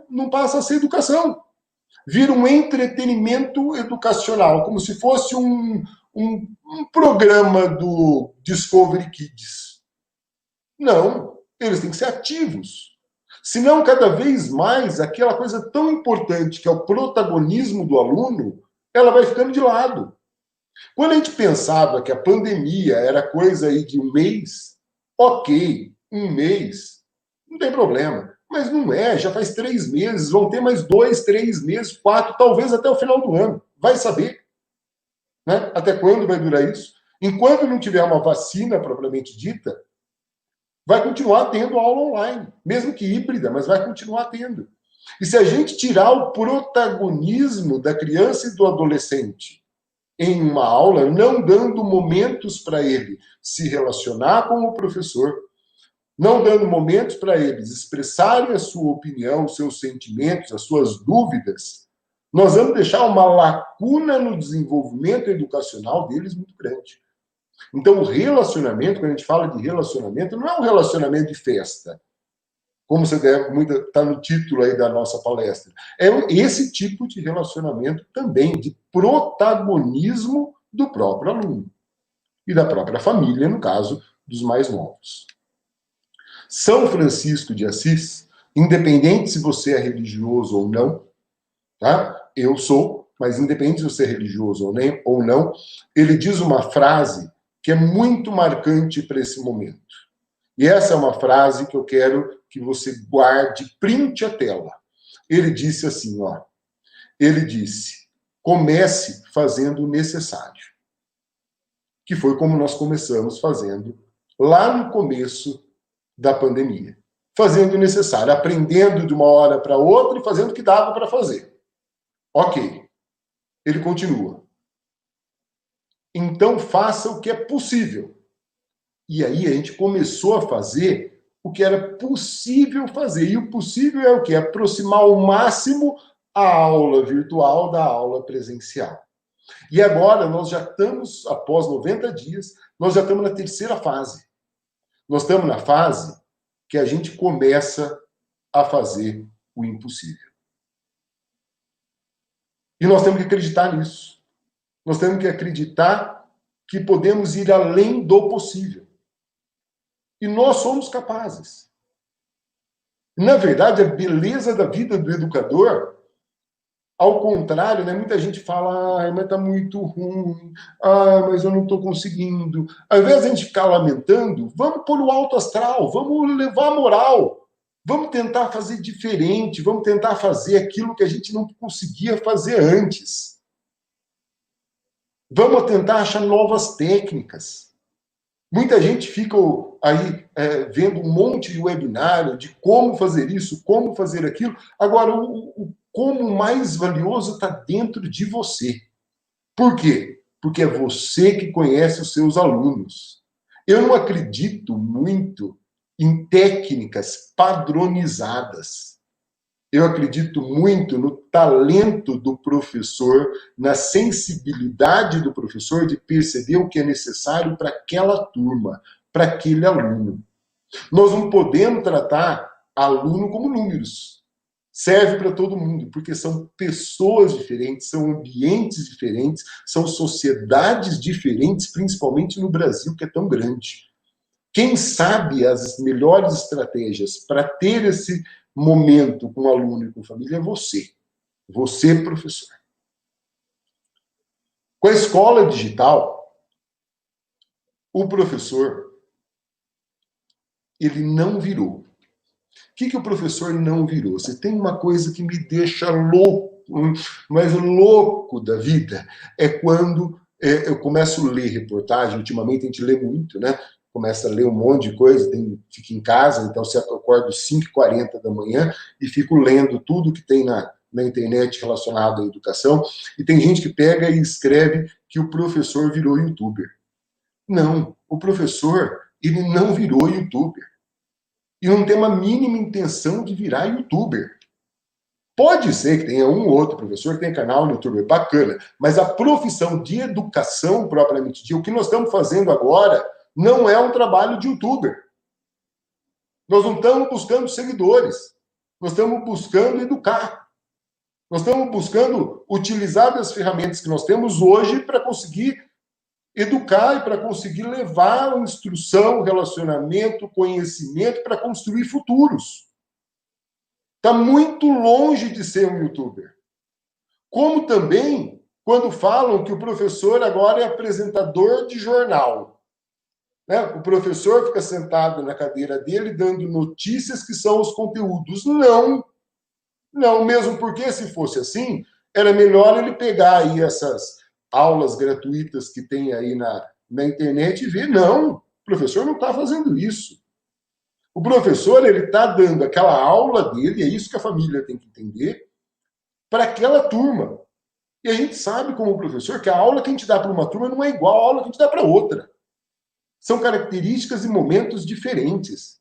não passa a ser educação. Vira um entretenimento educacional, como se fosse um programa do Discovery Kids. Não. Eles têm que ser ativos. Senão, cada vez mais, aquela coisa tão importante que é o protagonismo do aluno, ela vai ficando de lado. Quando a gente pensava que a pandemia era coisa aí de 1 mês, ok, 1 mês, não tem problema. Mas não é, já faz 3 meses, vão ter mais 2, 3 meses, 4, talvez até o final do ano. Vai saber, né? Até quando vai durar isso? Enquanto não tiver uma vacina propriamente dita, vai continuar tendo aula online, mesmo que híbrida, mas vai continuar tendo. E se a gente tirar o protagonismo da criança e do adolescente em uma aula, não dando momentos para ele se relacionar com o professor, não dando momentos para eles expressarem a sua opinião, os seus sentimentos, as suas dúvidas, nós vamos deixar uma lacuna no desenvolvimento educacional deles muito grande. Então, o relacionamento, quando a gente fala de relacionamento, não é um relacionamento de festa, como você deve estar no título aí da nossa palestra. É esse tipo de relacionamento também, de protagonismo do próprio aluno e da própria família, no caso dos mais novos. São Francisco de Assis, independente se você é religioso ou não, tá? Eu sou, mas independente se você é religioso ou não, ele diz uma frase que é muito marcante para esse momento. E essa é uma frase que eu quero que você guarde, printe a tela. Ele disse assim, ó. Ele disse, comece fazendo o necessário. Que foi como nós começamos fazendo lá no começo da pandemia. Fazendo o necessário, aprendendo de uma hora para outra e fazendo o que dava para fazer. Ok. Ele continua. Então, faça o que é possível. E aí a gente começou a fazer o que era possível fazer. E o possível é o quê? Aproximar ao máximo a aula virtual da aula presencial. E agora nós já estamos, após 90 dias, nós já estamos na terceira fase. Nós estamos na fase que a gente começa a fazer o impossível. E nós temos que acreditar nisso. Nós temos que acreditar que podemos ir além do possível. E nós somos capazes. Na verdade, a beleza da vida do educador, ao contrário, né? Muita gente fala, mas está muito ruim, mas eu não estou conseguindo. Ao invés de a gente ficar lamentando, vamos pôr o alto astral, vamos levar a moral, vamos tentar fazer diferente, vamos tentar fazer aquilo que a gente não conseguia fazer antes. Vamos tentar achar novas técnicas. Muita gente fica aí vendo um monte de webinário de como fazer isso, como fazer aquilo. Agora, o como mais valioso está dentro de você. Por quê? Porque é você que conhece os seus alunos. Eu não acredito muito em técnicas padronizadas. Eu acredito muito no talento do professor, na sensibilidade do professor de perceber o que é necessário para aquela turma, para aquele aluno. Nós não podemos tratar aluno como números. Serve para todo mundo, porque são pessoas diferentes, são ambientes diferentes, são sociedades diferentes, principalmente no Brasil, que é tão grande. Quem sabe as melhores estratégias para ter esse momento com o aluno e com a família é você. Você, professor. Com a escola digital, o professor, ele não virou. O que o professor não virou? Você tem uma coisa que me deixa louco, mas louco da vida, é quando eu começo a ler reportagem. Ultimamente a gente lê muito, né? Começa a ler um monte de coisa, fica em casa, então eu acordo às 5h40 da manhã e fico lendo tudo que tem na internet relacionado à educação, e tem gente que pega e escreve que o professor virou youtuber. Não, o professor, ele não virou youtuber. E não tem uma mínima intenção de virar youtuber. Pode ser que tenha um ou outro professor que tenha canal no YouTube, bacana, mas a profissão de educação, propriamente dita, o que nós estamos fazendo agora, não é um trabalho de youtuber. Nós não estamos buscando seguidores. Nós estamos buscando educar. Nós estamos buscando utilizar as ferramentas que nós temos hoje para conseguir educar e para conseguir levar instrução, relacionamento, conhecimento para construir futuros. Está muito longe de ser um youtuber. Como também quando falam que o professor agora é apresentador de jornal. Né? O professor fica sentado na cadeira dele dando notícias que são os conteúdos. Não. Não, mesmo porque se fosse assim, era melhor ele pegar aí essas aulas gratuitas que tem aí na internet e ver. Não, o professor não está fazendo isso. O professor, ele está dando aquela aula dele, é isso que a família tem que entender, para aquela turma. E a gente sabe, como professor, que a aula que a gente dá para uma turma não é igual à aula que a gente dá para outra. São características e momentos diferentes.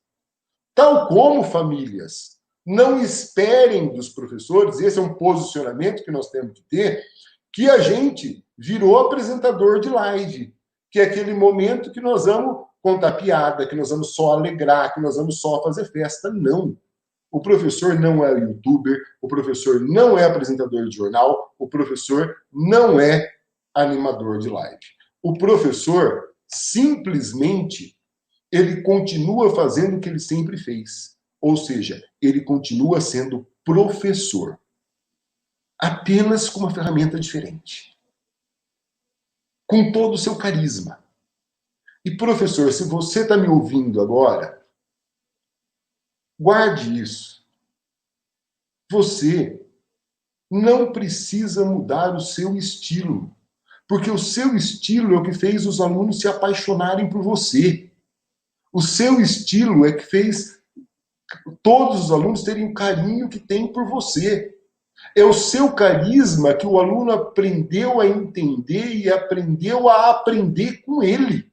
Tal como famílias. Não esperem dos professores, esse é um posicionamento que nós temos que ter, que a gente virou apresentador de live, que é aquele momento que nós vamos contar piada, que nós vamos só alegrar, que nós vamos só fazer festa. Não. O professor não é youtuber, o professor não é apresentador de jornal, o professor não é animador de live. O professor, simplesmente, ele continua fazendo o que ele sempre fez. Ou seja, ele continua sendo professor. Apenas com uma ferramenta diferente. Com todo o seu carisma. E, professor, se você está me ouvindo agora, guarde isso. Você não precisa mudar o seu estilo. Porque o seu estilo é o que fez os alunos se apaixonarem por você. O seu estilo é que fez todos os alunos terem o carinho que tem por você. É o seu carisma que o aluno aprendeu a entender e aprendeu a aprender com ele.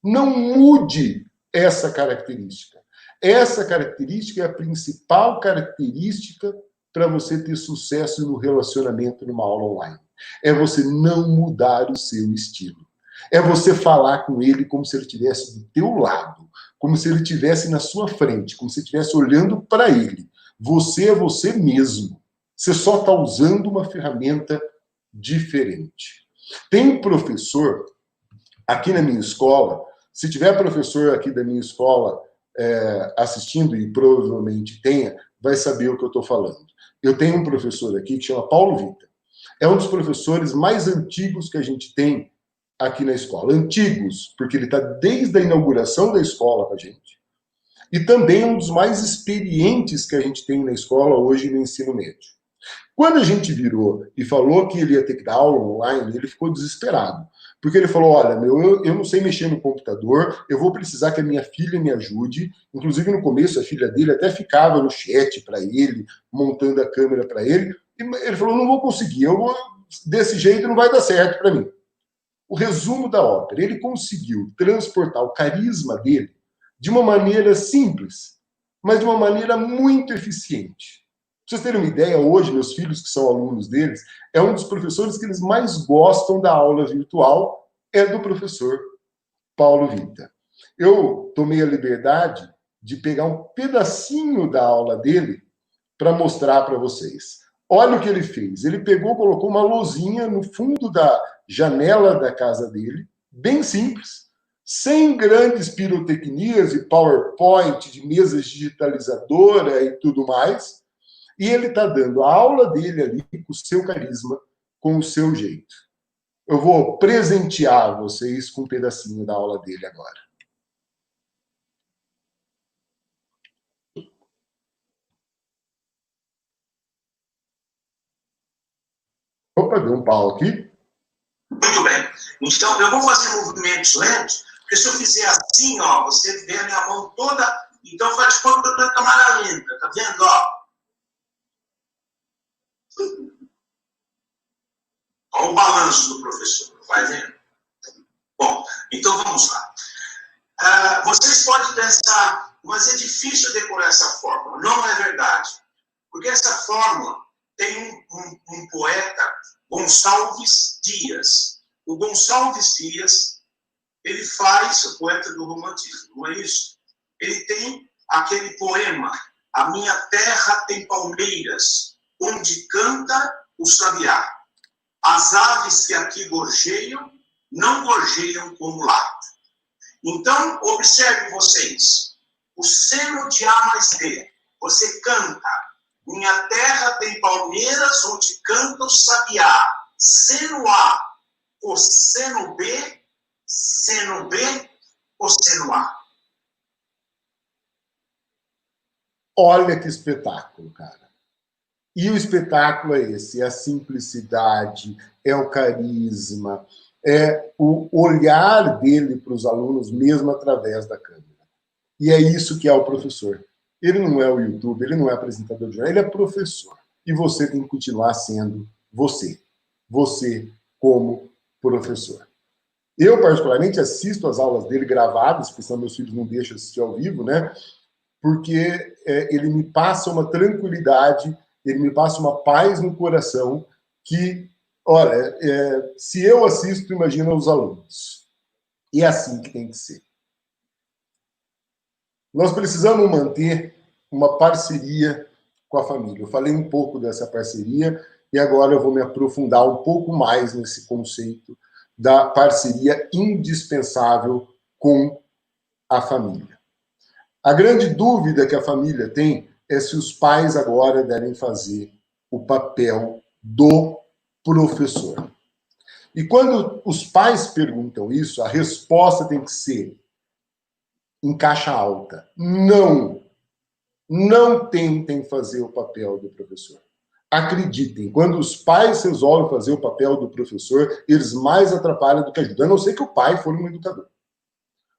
Não mude essa característica. Essa característica é a principal característica para você ter sucesso no relacionamento numa aula online. É você não mudar o seu estilo. É você falar com ele como se ele estivesse do teu lado, como se ele estivesse na sua frente, como se estivesse olhando para ele. Você é você mesmo. Você só está usando uma ferramenta diferente. Tem um professor aqui na minha escola, se tiver professor aqui da minha escola assistindo, e provavelmente tenha, vai saber o que eu estou falando. Eu tenho um professor aqui que chama Paulo Vita. É um dos professores mais antigos que a gente tem aqui na escola. Antigos, porque ele está desde a inauguração da escola com a gente. E também um dos mais experientes que a gente tem na escola hoje no ensino médio. Quando a gente virou e falou que ele ia ter que dar aula online, ele ficou desesperado. Porque ele falou, olha, eu não sei mexer no computador, eu vou precisar que a minha filha me ajude. Inclusive, no começo, a filha dele até ficava no chat para ele, montando a câmera para ele. E ele falou, não vou conseguir, desse jeito não vai dar certo para mim. O resumo da ópera, ele conseguiu transportar o carisma dele de uma maneira simples, mas de uma maneira muito eficiente. Pra vocês terem uma ideia, hoje, meus filhos, que são alunos deles, é um dos professores que eles mais gostam da aula virtual, é do professor Paulo Vita. Eu tomei a liberdade de pegar um pedacinho da aula dele para mostrar para vocês. Olha o que ele fez. Ele pegou, colocou uma luzinha no fundo da janela da casa dele, bem simples, sem grandes pirotecnias e PowerPoint, de mesas digitalizadora e tudo mais. E ele está dando a aula dele ali com o seu carisma, com o seu jeito. Eu vou presentear vocês com um pedacinho da aula dele agora. Opa, deu um pau aqui. Muito bem. Então, eu vou fazer movimentos lentos, porque se eu fizer assim, ó, você vê a minha mão toda, então faz conta que eu estou em câmera lenta, tá vendo, ó? Olha o balanço do professor, vai vendo? Bom, então vamos lá. Vocês podem pensar, mas é difícil decorar essa fórmula. Não é verdade. Porque essa fórmula tem um poeta, Gonçalves Dias. O Gonçalves Dias, ele faz, o poeta do romantismo, não é isso? Ele tem aquele poema, A Minha Terra Tem Palmeiras, onde canta o sabiá. As aves que aqui gorjeiam, não gorjeiam como lá. Então, observem vocês. O seno de A mais D. Você canta. Minha terra tem palmeiras, onde canta o sabiá. Seno A, cosseno B, seno B, cosseno A. Olha que espetáculo, cara. E o espetáculo é esse, é a simplicidade, é o carisma, é o olhar dele para os alunos, mesmo através da câmera. E é isso que é o professor. Ele não é o YouTube, ele não é apresentador de jornal, ele é professor. E você tem que continuar sendo você. Você como professor. Eu, particularmente, assisto as aulas dele gravadas, porque senão meus filhos não deixam assistir ao vivo, né? Porque ele me passa uma tranquilidade, ele me passa uma paz no coração que, olha, se eu assisto, imagina os alunos. E é assim que tem que ser. Nós precisamos manter uma parceria com a família. Eu falei um pouco dessa parceria e agora eu vou me aprofundar um pouco mais nesse conceito da parceria indispensável com a família. A grande dúvida que a família tem é se os pais agora devem fazer o papel do professor. E quando os pais perguntam isso, a resposta tem que ser em caixa alta. Não. Não tentem fazer o papel do professor. Acreditem, quando os pais resolvem fazer o papel do professor, eles mais atrapalham do que ajudam, a não ser que o pai for um educador.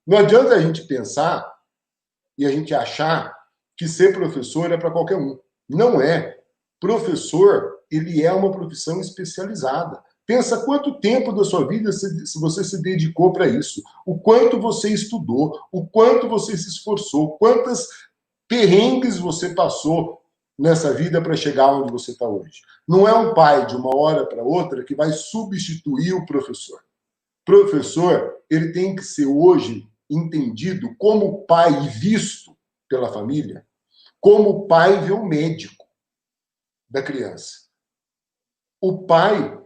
Não adianta a gente pensar e a gente achar que ser professor é para qualquer um. Não é. Professor, ele é uma profissão especializada. Pensa quanto tempo da sua vida se você se dedicou para isso, o quanto você estudou, o quanto você se esforçou, quantas perrengues você passou nessa vida para chegar onde você está hoje. Não é um pai, de uma hora para outra, que vai substituir o professor. Professor, ele tem que ser hoje entendido como pai e visto pela família, como pai vê o médico da criança. O pai,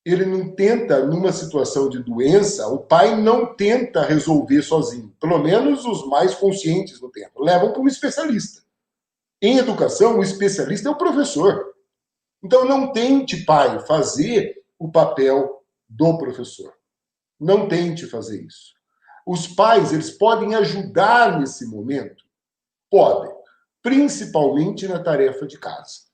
ele não tenta, numa situação de doença, o pai não tenta resolver sozinho. Pelo menos os mais conscientes não tentam. Levam para um especialista. Em educação, o especialista é o professor. Então, não tente, pai, fazer o papel do professor. Não tente fazer isso. Os pais, eles podem ajudar nesse momento? Podem. Principalmente na tarefa de casa.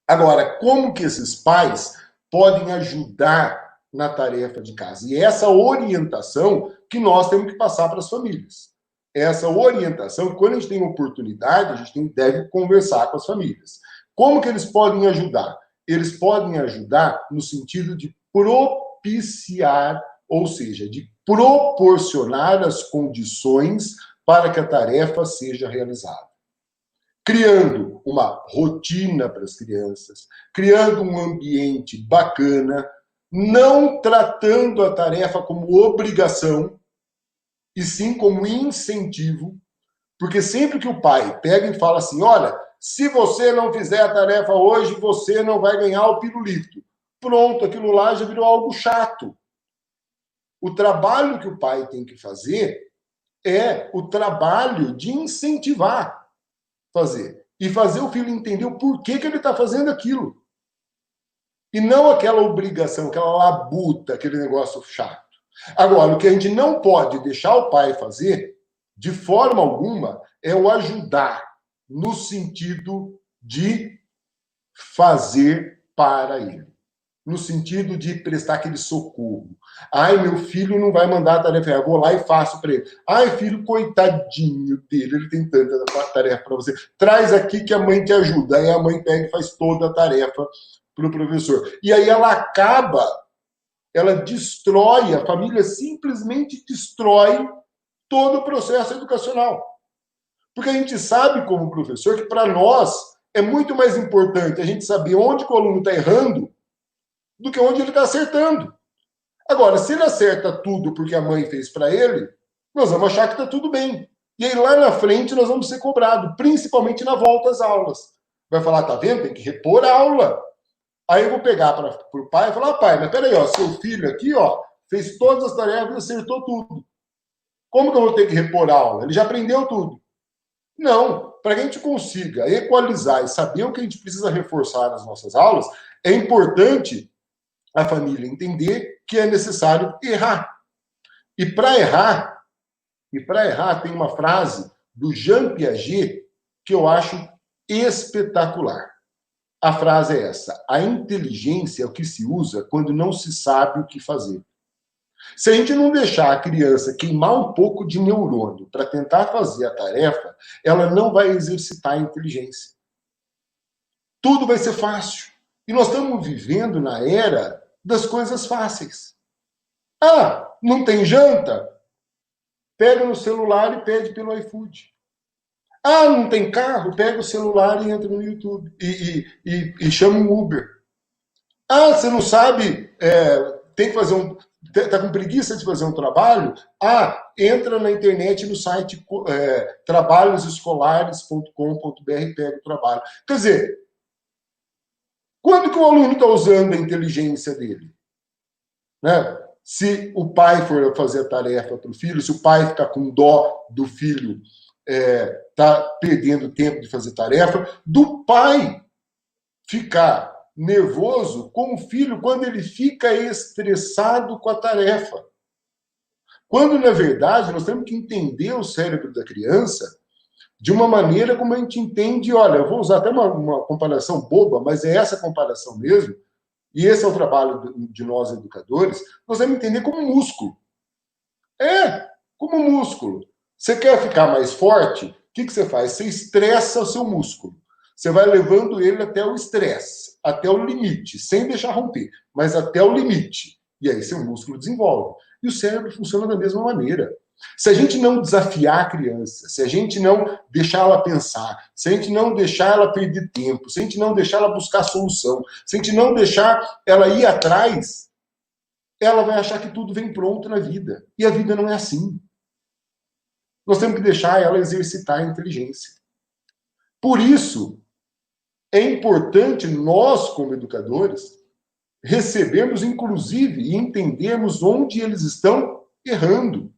Agora, como que esses pais podem ajudar na tarefa de casa? E essa orientação que nós temos que passar para as famílias. Essa orientação, quando a gente tem oportunidade, a gente deve conversar com as famílias. Como que eles podem ajudar? Eles podem ajudar no sentido de propiciar, ou seja, de proporcionar as condições para que a tarefa seja realizada. Criando uma rotina para as crianças, criando um ambiente bacana, não tratando a tarefa como obrigação, e sim como incentivo, porque sempre que o pai pega e fala assim, olha, se você não fizer a tarefa hoje, você não vai ganhar o pirulito. Pronto, aquilo lá já virou algo chato. O trabalho que o pai tem que fazer é o trabalho de incentivar fazer. E fazer o filho entender o porquê que ele está fazendo aquilo. E não aquela obrigação, aquela labuta, aquele negócio chato. Agora, o que a gente não pode deixar o pai fazer, de forma alguma, é o ajudar no sentido de fazer para ele. No sentido de prestar aquele socorro. Ai, meu filho não vai mandar a tarefa, eu vou lá e faço para ele. Ai, filho, coitadinho dele, ele tem tanta tarefa para você. Traz aqui que a mãe te ajuda. Aí a mãe pega e faz toda a tarefa para o professor. E aí ela acaba, ela destrói, a família simplesmente destrói todo o processo educacional. Porque a gente sabe, como professor, que para nós é muito mais importante a gente saber onde que o aluno está errando do que onde ele está acertando. Agora, se ele acerta tudo porque a mãe fez para ele, nós vamos achar que está tudo bem. E aí, lá na frente, nós vamos ser cobrados, principalmente na volta às aulas. Vai falar, tá vendo? Tem que repor a aula. Aí eu vou pegar para o pai e falar, pai, mas peraí, ó, seu filho aqui, ó, fez todas as tarefas e acertou tudo. Como que eu vou ter que repor a aula? Ele já aprendeu tudo. Não, para que a gente consiga equalizar e saber o que a gente precisa reforçar nas nossas aulas, é importante a família entender que é necessário errar. E para errar, tem uma frase do Jean Piaget que eu acho espetacular. A frase é essa: a inteligência é o que se usa quando não se sabe o que fazer. Se a gente não deixar a criança queimar um pouco de neurônio para tentar fazer a tarefa, ela não vai exercitar a inteligência. Tudo vai ser fácil. E nós estamos vivendo na era das coisas fáceis. Ah, não tem janta? Pega no celular e pede pelo iFood. Ah, não tem carro? Pega o celular e entra no YouTube e chama um Uber. Ah, você não sabe, tem que fazer está com preguiça de fazer um trabalho? Ah, entra na internet no site trabalhosescolares.com.br e pega o trabalho. Quer dizer, quando que o aluno está usando a inteligência dele? Né? Se o pai for fazer a tarefa para o filho, se o pai ficar com dó do filho, está perdendo tempo de fazer tarefa, do pai ficar nervoso com o filho quando ele fica estressado com a tarefa. Quando, na verdade, nós temos que entender o cérebro da criança de uma maneira como a gente entende, olha, eu vou usar até uma comparação boba, mas é essa comparação mesmo, e esse é o trabalho de nós educadores, nós vamos entender como músculo. Como músculo. Você quer ficar mais forte? O que você faz? Você estressa o seu músculo. Você vai levando ele até o estresse, até o limite, sem deixar romper, mas até o limite. E aí seu músculo desenvolve. E o cérebro funciona da mesma maneira. Se a gente não desafiar a criança, se a gente não deixar ela pensar, se a gente não deixar ela perder tempo, se a gente não deixar ela buscar solução, se a gente não deixar ela ir atrás, ela vai achar que tudo vem pronto na vida. E a vida não é assim. Nós temos que deixar ela exercitar a inteligência. Por isso, é importante nós, como educadores, recebermos, inclusive, e entendermos onde eles estão errando.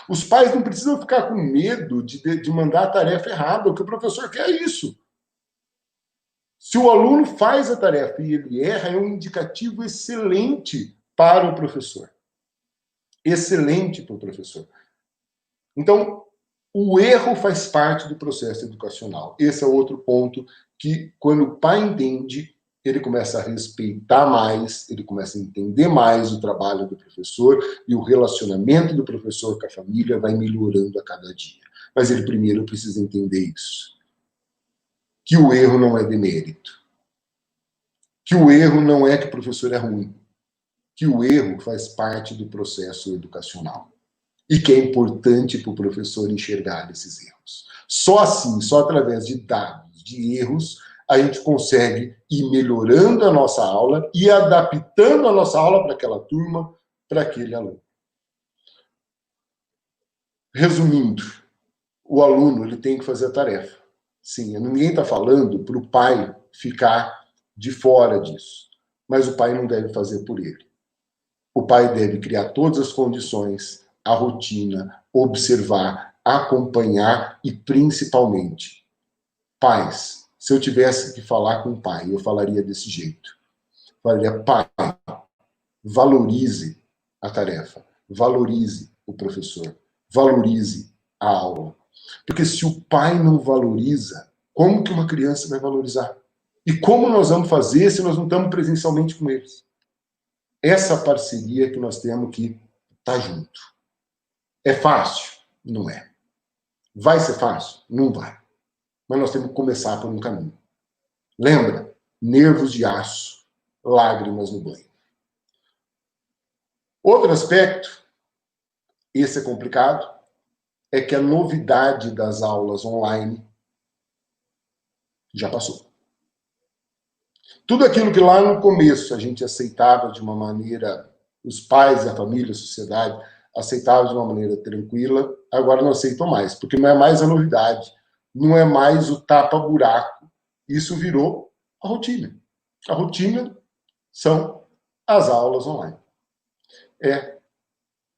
Os pais não precisam ficar com medo de mandar a tarefa errada. O que o professor quer é isso. Se o aluno faz a tarefa e ele erra, é um indicativo excelente para o professor. Excelente para o professor. Então, o erro faz parte do processo educacional. Esse é outro ponto que, quando o pai entende, ele começa a respeitar mais, ele começa a entender mais o trabalho do professor e o relacionamento do professor com a família vai melhorando a cada dia. Mas ele primeiro precisa entender isso. Que o erro não é demérito. Que o erro não é que o professor é ruim. Que o erro faz parte do processo educacional. E que é importante para o professor enxergar esses erros. Só assim, só através de dados, de erros, a gente consegue ir melhorando a nossa aula e adaptando a nossa aula para aquela turma, para aquele aluno. Resumindo, o aluno ele tem que fazer a tarefa. Sim, ninguém está falando para o pai ficar de fora disso. Mas o pai não deve fazer por ele. O pai deve criar todas as condições, a rotina, observar, acompanhar e, principalmente, pais. Se eu tivesse que falar com o pai, eu falaria desse jeito. Falaria, pai, valorize a tarefa, valorize o professor, valorize a aula. Porque se o pai não valoriza, como que uma criança vai valorizar? E como nós vamos fazer se nós não estamos presencialmente com eles? Essa parceria que nós temos que estar junto. É fácil? Não é. Vai ser fácil? Não vai. Mas nós temos que começar por um caminho. Lembra? Nervos de aço, lágrimas no banho. Outro aspecto, esse é complicado, é que a novidade das aulas online já passou. Tudo aquilo que lá no começo a gente aceitava de uma maneira, os pais, a família, a sociedade, aceitavam de uma maneira tranquila, agora não aceitam mais, porque não é mais a novidade, não é mais o tapa-buraco. Isso virou a rotina. A rotina são as aulas online.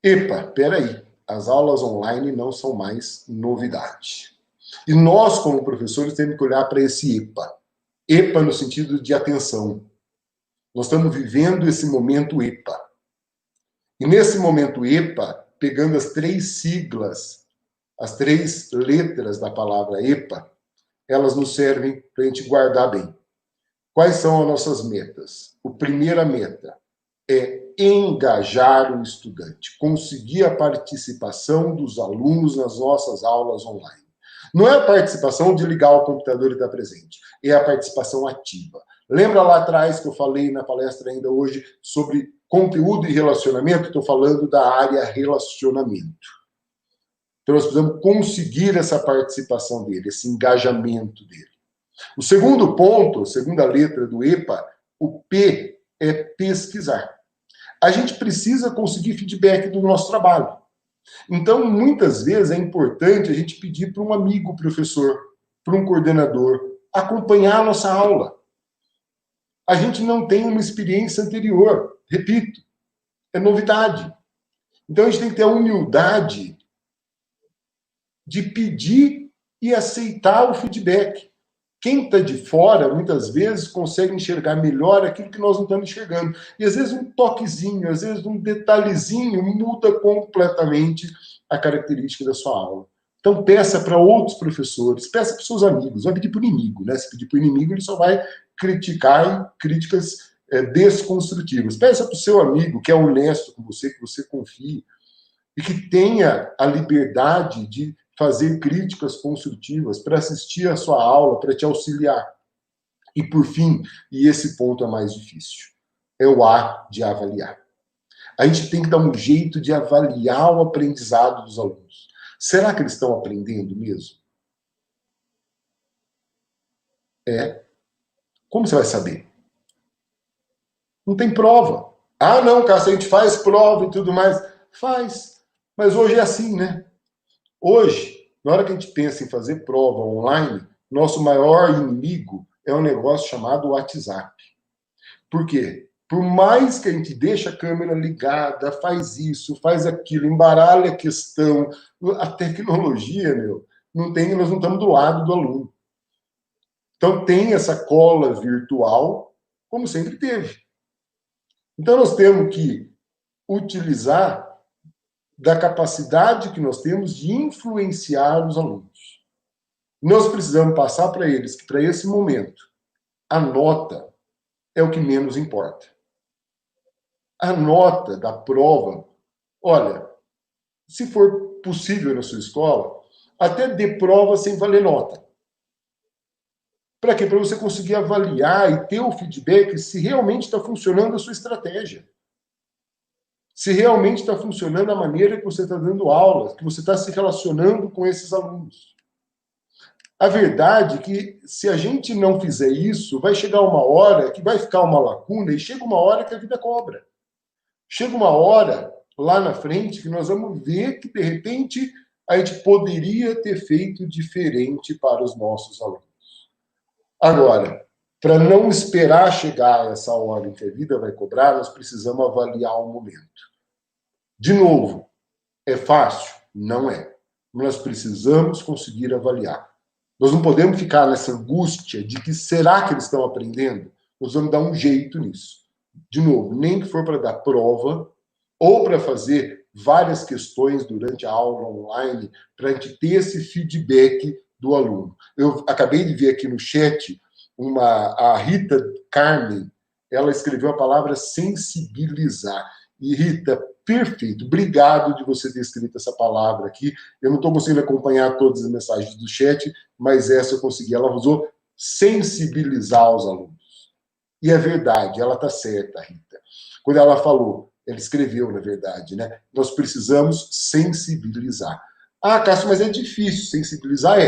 Epa, peraí, as aulas online não são mais novidade. E nós, como professores, temos que olhar para esse EPA. EPA no sentido de atenção. Nós estamos vivendo esse momento EPA. E nesse momento EPA, pegando as 3 siglas, as 3 letras da palavra EPA, elas nos servem para a gente guardar bem. Quais são as nossas metas? A primeira meta é engajar o estudante, conseguir a participação dos alunos nas nossas aulas online. Não é a participação de ligar o computador e estar presente, é a participação ativa. Lembra lá atrás que eu falei na palestra ainda hoje sobre conteúdo e relacionamento? Estou falando da área relacionamento. Então nós precisamos conseguir essa participação dele, esse engajamento dele. O segundo ponto, a segunda letra do EPA, o P é pesquisar. A gente precisa conseguir feedback do nosso trabalho. Então, muitas vezes é importante a gente pedir para um amigo professor, para um coordenador, acompanhar a nossa aula. A gente não tem uma experiência anterior, repito, é novidade. Então, a gente tem que ter a humildade de pedir e aceitar o feedback. Quem está de fora, muitas vezes, consegue enxergar melhor aquilo que nós não estamos enxergando. E, às vezes, um toquezinho, às vezes, um detalhezinho muda completamente a característica da sua aula. Então, peça para outros professores, peça para os seus amigos. Vai pedir para o inimigo, né? Se pedir para o inimigo, ele só vai criticar críticas desconstrutivas. Peça para o seu amigo, que é honesto com você, que você confie, e que tenha a liberdade de fazer críticas construtivas, para assistir a sua aula, para te auxiliar. E, por fim, e esse ponto é mais difícil, é o A de avaliar. A gente tem que dar um jeito de avaliar o aprendizado dos alunos. Será que eles estão aprendendo mesmo? Como você vai saber? Não tem prova. Ah, não, Cássio, a gente faz prova e tudo mais. Faz. Mas hoje é assim, né? Hoje, na hora que a gente pensa em fazer prova online, nosso maior inimigo é um negócio chamado WhatsApp. Por quê? Por mais que a gente deixe a câmera ligada, faz isso, faz aquilo, embaralha a questão, a tecnologia, nós não estamos do lado do aluno. Então tem essa cola virtual, como sempre teve. Então nós temos que utilizar da capacidade que nós temos de influenciar os alunos. Nós precisamos passar para eles que, para esse momento, a nota é o que menos importa. A nota da prova, olha, se for possível na sua escola, até dê prova sem valer nota. Para quê? Para você conseguir avaliar e ter o feedback se realmente está funcionando a sua estratégia. Se realmente está funcionando a maneira que você está dando aulas, que você está se relacionando com esses alunos. A verdade é que, se a gente não fizer isso, vai chegar uma hora que vai ficar uma lacuna, e chega uma hora que a vida cobra. Chega uma hora, lá na frente, que nós vamos ver que, de repente, a gente poderia ter feito diferente para os nossos alunos. Agora, para não esperar chegar essa hora em que a vida vai cobrar, nós precisamos avaliar o momento. De novo, é fácil? Não é. Nós precisamos conseguir avaliar. Nós não podemos ficar nessa angústia de que será que eles estão aprendendo? Nós vamos dar um jeito nisso. De novo, nem que for para dar prova ou para fazer várias questões durante a aula online, para a gente ter esse feedback do aluno. Eu acabei de ver aqui no chat a Rita Carmen, ela escreveu a palavra sensibilizar. E, Rita, perfeito. Obrigado de você ter escrito essa palavra aqui. Eu não estou conseguindo acompanhar todas as mensagens do chat, mas essa eu consegui. Ela usou sensibilizar os alunos. E é verdade, ela está certa, Rita. Quando ela falou, ela escreveu, na verdade, né? Nós precisamos sensibilizar. Ah, Cássio, mas é difícil. Sensibilizar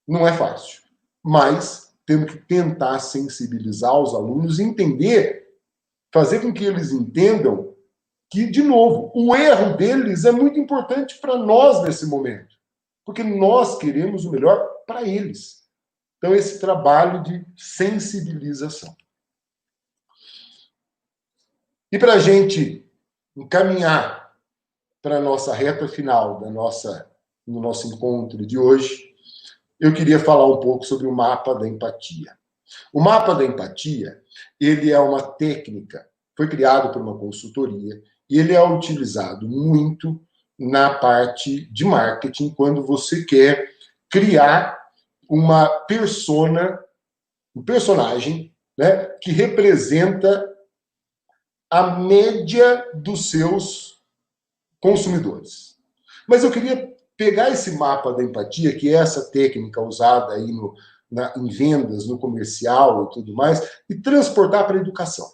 não é fácil. Mas temos que tentar sensibilizar os alunos e entender, fazer com que eles entendam que, de novo, o erro deles é muito importante para nós nesse momento. Porque nós queremos o melhor para eles. Então, esse trabalho de sensibilização. E para a gente encaminhar para a nossa reta final do nosso encontro de hoje, eu queria falar um pouco sobre o mapa da empatia. O mapa da empatia, ele é uma técnica, foi criado por uma consultoria, e ele é utilizado muito na parte de marketing, quando você quer criar uma um personagem, né, que representa a média dos seus consumidores. Mas eu queria pegar esse mapa da empatia, que é essa técnica usada aí em vendas, no comercial e tudo mais, e transportar para a educação.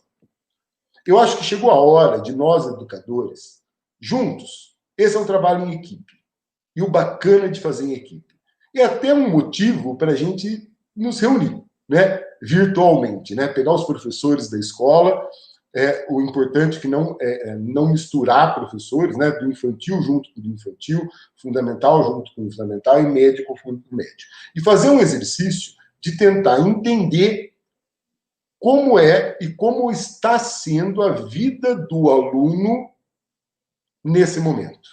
Eu acho que chegou a hora de nós, educadores, juntos, esse é um trabalho em equipe. E o bacana de fazer em equipe. E até um motivo para a gente nos reunir, né, virtualmente, né, pegar os professores da escola. O importante é que não misturar professores, né, do infantil junto com o infantil, fundamental junto com o fundamental e médio junto com o médio. E fazer um exercício de tentar entender como é e como está sendo a vida do aluno nesse momento.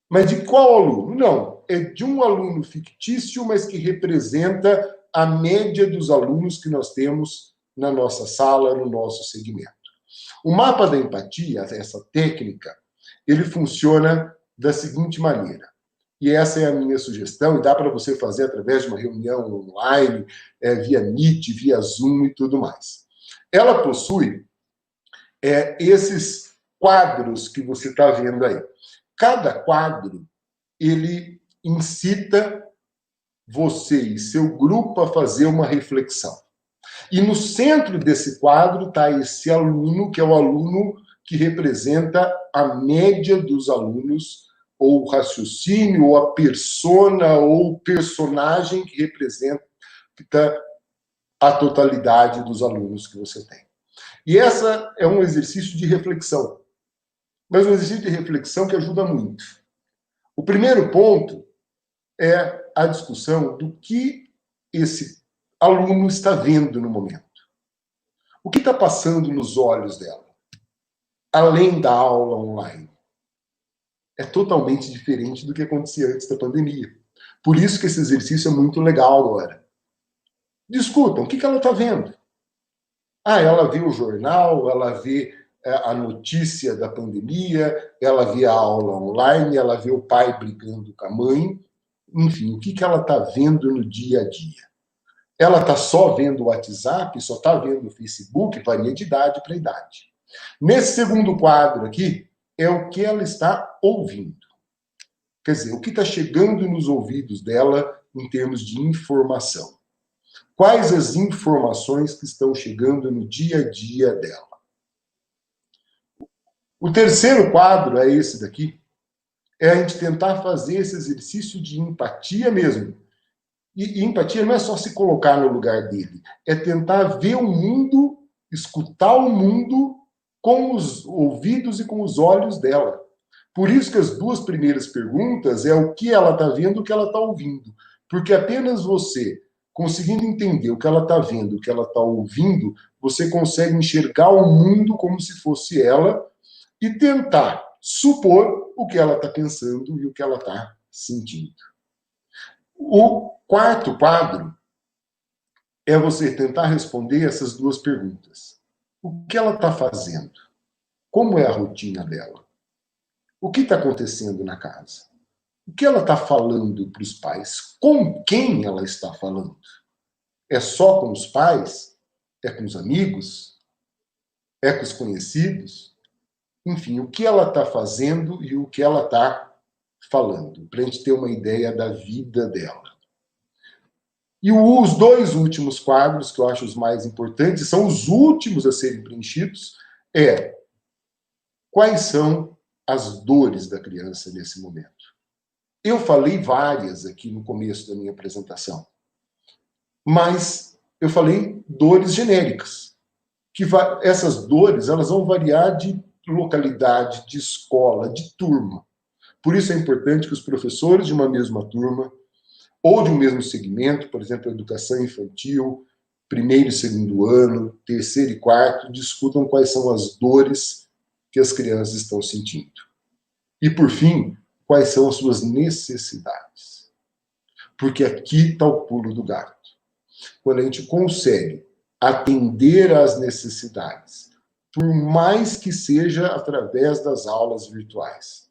Mas de qual aluno? Não, é de um aluno fictício, mas que representa a média dos alunos que nós temos na nossa sala, no nosso segmento. O mapa da empatia, essa técnica, ele funciona da seguinte maneira. E essa é a minha sugestão, e dá para você fazer através de uma reunião online, via Meet, via Zoom e tudo mais. Ela possui esses quadros que você está vendo aí. Cada quadro, ele incita você e seu grupo a fazer uma reflexão. E no centro desse quadro está esse aluno, que é o aluno que representa a média dos alunos, ou o raciocínio, ou a persona, ou o personagem que representa a totalidade dos alunos que você tem. E essa é um exercício de reflexão, mas um exercício de reflexão que ajuda muito. O primeiro ponto é a discussão do que esse aluno está vendo no momento. O que está passando nos olhos dela, além da aula online? É totalmente diferente do que acontecia antes da pandemia. Por isso que esse exercício é muito legal agora. Discutam, o que ela está vendo? Ah, ela vê o jornal, ela vê a notícia da pandemia, ela vê a aula online, ela vê o pai brigando com a mãe. Enfim, o que ela está vendo no dia a dia? Ela está só vendo o WhatsApp, só está vendo o Facebook, varia de idade para idade. Nesse segundo quadro aqui, é o que ela está ouvindo. Quer dizer, o que está chegando nos ouvidos dela em termos de informação. Quais as informações que estão chegando no dia a dia dela? O terceiro quadro é esse daqui. É a gente tentar fazer esse exercício de empatia mesmo. E empatia não é só se colocar no lugar dele. É tentar ver o mundo, escutar o mundo com os ouvidos e com os olhos dela. Por isso que as duas primeiras perguntas é o que ela está vendo, o que ela está ouvindo. Porque apenas você, conseguindo entender o que ela está vendo, o que ela está ouvindo, você consegue enxergar o mundo como se fosse ela e tentar supor o que ela está pensando e o que ela está sentindo. O quarto quadro é você tentar responder essas duas perguntas. O que ela está fazendo? Como é a rotina dela? O que está acontecendo na casa? O que ela está falando para os pais? Com quem ela está falando? É só com os pais? É com os amigos? É com os conhecidos? Enfim, o que ela está fazendo e o que ela está falando, para a gente ter uma ideia da vida dela. E os dois últimos quadros, que eu acho os mais importantes, são os últimos a serem preenchidos, quais são as dores da criança nesse momento. Eu falei várias aqui no começo da minha apresentação, mas eu falei dores genéricas, que essas dores elas vão variar de localidade, de escola, de turma. Por isso é importante que os professores de uma mesma turma ou de um mesmo segmento, por exemplo, educação infantil, primeiro e segundo ano, terceiro e quarto, discutam quais são as dores que as crianças estão sentindo. E, por fim, quais são as suas necessidades. Porque aqui está o pulo do gato. Quando a gente consegue atender às necessidades, por mais que seja através das aulas virtuais,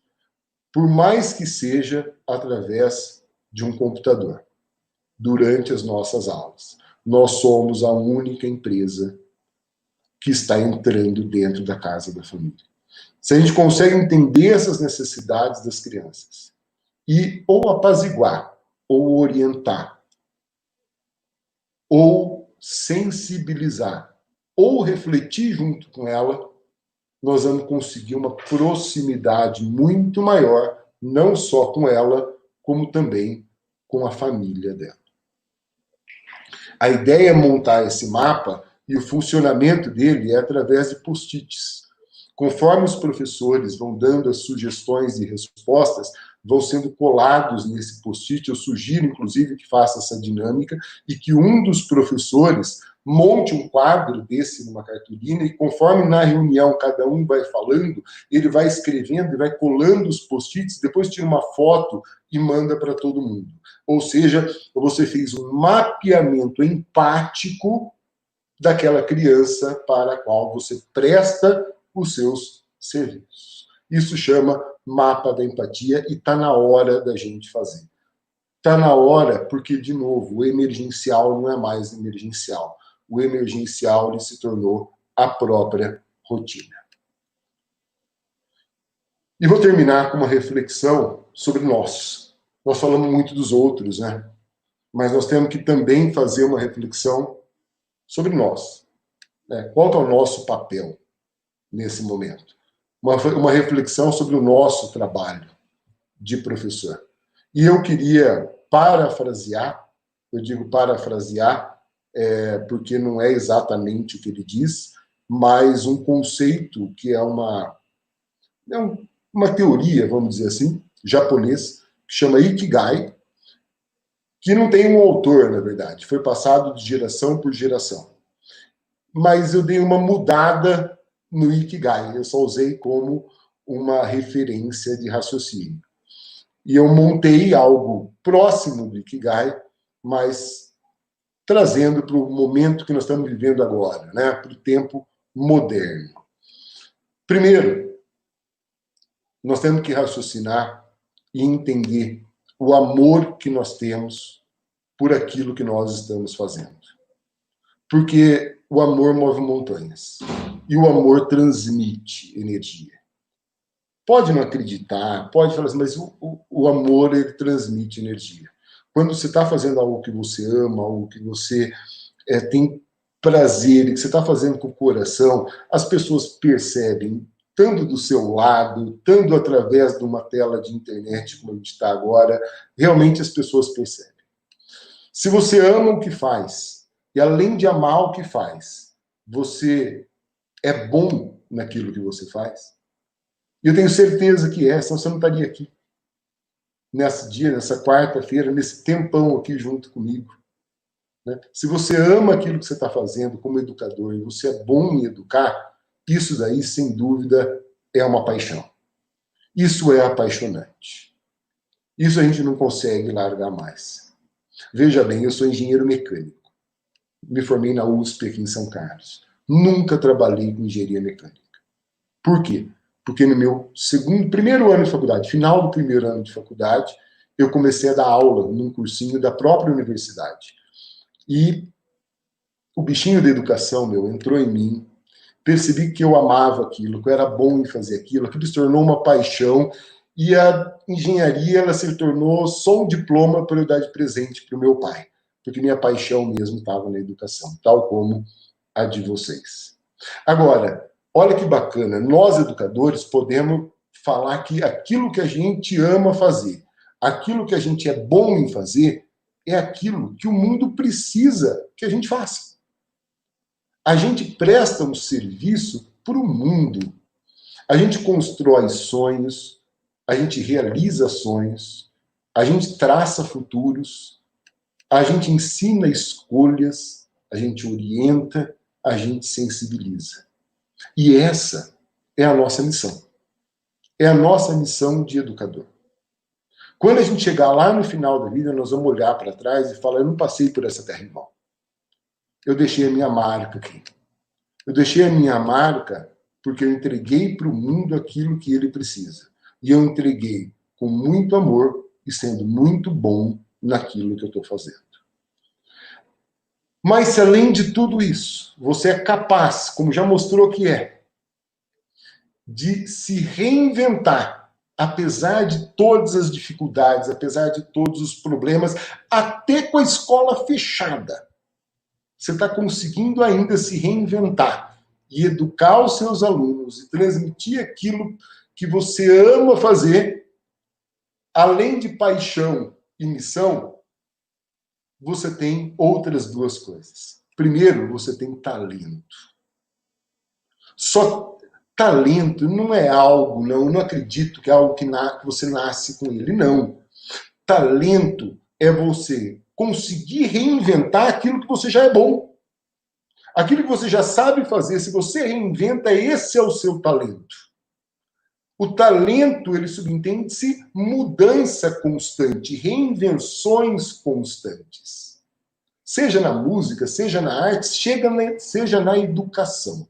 por mais que seja através de um computador, durante as nossas aulas. Nós somos a única empresa que está entrando dentro da casa da família. Se a gente consegue entender essas necessidades das crianças e ou apaziguar, ou orientar, ou sensibilizar, ou refletir junto com ela, nós vamos conseguir uma proximidade muito maior, não só com ela, como também com a família dela. A ideia é montar esse mapa e o funcionamento dele é através de post-its. Conforme os professores vão dando as sugestões e respostas, vão sendo colados nesse post-it. Eu sugiro, inclusive, que faça essa dinâmica e que um dos professores monte um quadro desse numa cartolina e conforme na reunião cada um vai falando, ele vai escrevendo e vai colando os post-its, depois tira uma foto e manda para todo mundo. Ou seja, você fez um mapeamento empático daquela criança para a qual você presta os seus serviços. Isso chama mapa da empatia e está na hora da gente fazer. Está na hora porque, de novo, o emergencial não é mais emergencial. O emergencial ele se tornou a própria rotina. E vou terminar com uma reflexão sobre nós. Nós falamos muito dos outros, né? Mas nós temos que também fazer uma reflexão sobre nós, né? Qual que é o nosso papel nesse momento? Uma reflexão sobre o nosso trabalho de professor. E eu queria parafrasear, eu digo parafrasear, porque não é exatamente o que ele diz, mas um conceito que é uma teoria, vamos dizer assim, japonês, que chama Ikigai, que não tem um autor, na verdade, foi passado de geração por geração. Mas eu dei uma mudada no Ikigai, eu só usei como uma referência de raciocínio. E eu montei algo próximo do Ikigai, mas trazendo para o momento que nós estamos vivendo agora, né? Para o tempo moderno. Primeiro, nós temos que raciocinar e entender o amor que nós temos por aquilo que nós estamos fazendo. Porque o amor move montanhas. E o amor transmite energia. Pode não acreditar, pode falar assim, mas o amor, ele transmite energia. Quando você está fazendo algo que você ama, algo que você tem prazer, e que você está fazendo com o coração, as pessoas percebem, tanto do seu lado, tanto através de uma tela de internet, como a gente está agora, realmente as pessoas percebem. Se você ama o que faz, e além de amar o que faz, você é bom naquilo que você faz, e eu tenho certeza que senão você não estaria aqui. Nesse dia, nessa quarta-feira, nesse tempão aqui junto comigo. Né? Se você ama aquilo que você está fazendo como educador, e você é bom em educar, isso daí, sem dúvida, é uma paixão. Isso é apaixonante. Isso a gente não consegue largar mais. Veja bem, eu sou engenheiro mecânico. Me formei na USP aqui em São Carlos. Nunca trabalhei com engenharia mecânica. Por quê? Porque no meu primeiro ano de faculdade, final do primeiro ano de faculdade, eu comecei a dar aula num cursinho da própria universidade. E o bichinho da educação, entrou em mim, percebi que eu amava aquilo, que eu era bom em fazer aquilo se tornou uma paixão, e a engenharia, ela se tornou só um diploma para eu dar de presente para o meu pai, porque minha paixão mesmo estava na educação, tal como a de vocês. Agora, olha que bacana, nós educadores podemos falar que aquilo que a gente ama fazer, aquilo que a gente é bom em fazer, é aquilo que o mundo precisa que a gente faça. A gente presta um serviço para o mundo. A gente constrói sonhos, a gente realiza sonhos, a gente traça futuros, a gente ensina escolhas, a gente orienta, a gente sensibiliza. E essa é a nossa missão. É a nossa missão de educador. Quando a gente chegar lá no final da vida, nós vamos olhar para trás e falar, eu não passei por essa terra igual. Eu deixei a minha marca aqui. Eu deixei a minha marca porque eu entreguei para o mundo aquilo que ele precisa. E eu entreguei com muito amor e sendo muito bom naquilo que eu estou fazendo. Mas se além de tudo isso, você é capaz, como já mostrou que de se reinventar, apesar de todas as dificuldades, apesar de todos os problemas, até com a escola fechada, você está conseguindo ainda se reinventar e educar os seus alunos e transmitir aquilo que você ama fazer, além de paixão e missão, você tem outras duas coisas. Primeiro, você tem talento. Só talento não é algo, eu não acredito que é algo que você nasce com ele, não. Talento é você conseguir reinventar aquilo que você já é bom. Aquilo que você já sabe fazer, se você reinventa, esse é o seu talento. O talento, ele subentende-se mudança constante, reinvenções constantes. Seja na música, seja na arte, seja na educação.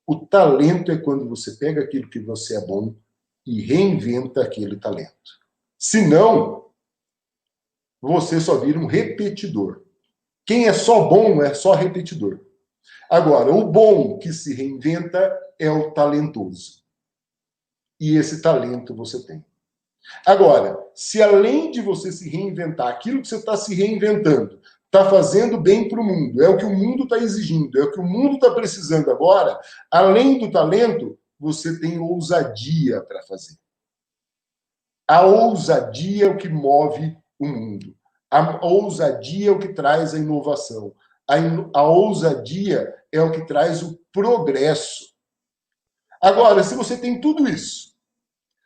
O talento é quando você pega aquilo que você é bom e reinventa aquele talento. Se não, você só vira um repetidor. Quem é só bom é só repetidor. Agora, o bom que se reinventa é o talentoso. E esse talento você tem. Agora, se além de você se reinventar, aquilo que você está se reinventando está fazendo bem para o mundo, é o que o mundo está exigindo, é o que o mundo está precisando agora. Além do talento, você tem ousadia para fazer. A ousadia é o que move o mundo. A ousadia é o que traz a inovação. A ousadia é o que traz o progresso. Agora, se você tem tudo isso,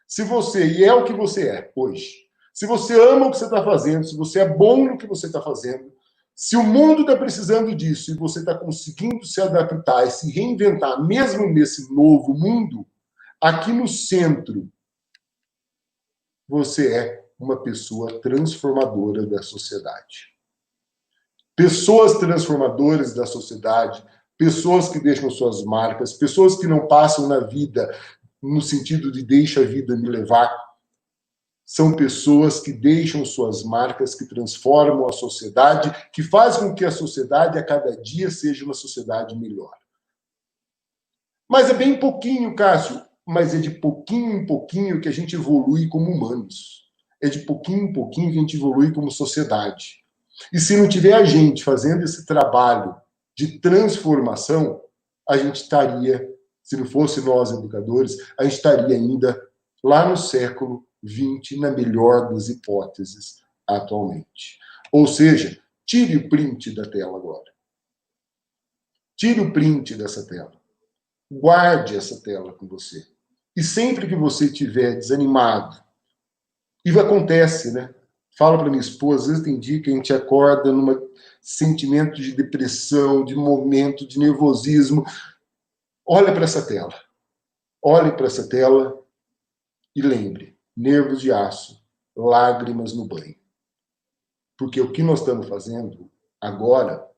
se você, e é o que você é hoje, se você ama o que você está fazendo, se você é bom no que você está fazendo, se o mundo está precisando disso e você está conseguindo se adaptar e se reinventar, mesmo nesse novo mundo, aqui no centro, você é uma pessoa transformadora da sociedade. Pessoas transformadoras da sociedade, pessoas que deixam suas marcas, pessoas que não passam na vida no sentido de deixa a vida me levar, são pessoas que deixam suas marcas, que transformam a sociedade, que fazem com que a sociedade a cada dia seja uma sociedade melhor. Mas é bem pouquinho, Cássio, mas é de pouquinho em pouquinho que a gente evolui como humanos. É de pouquinho em pouquinho que a gente evolui como sociedade. E se não tiver a gente fazendo esse trabalho de transformação, a gente estaria, se não fosse nós educadores, a gente estaria ainda lá no século XX, na melhor das hipóteses, atualmente. Ou seja, tire o print da tela agora. Tire o print dessa tela. Guarde essa tela com você. E sempre que você estiver desanimado, e acontece, né? Falo para minha esposa, às vezes tem dia que a gente acorda num sentimento de depressão, de momento, de nervosismo. Olha para essa tela. Olhe para essa tela e lembre, nervos de aço, lágrimas no banho. Porque o que nós estamos fazendo agora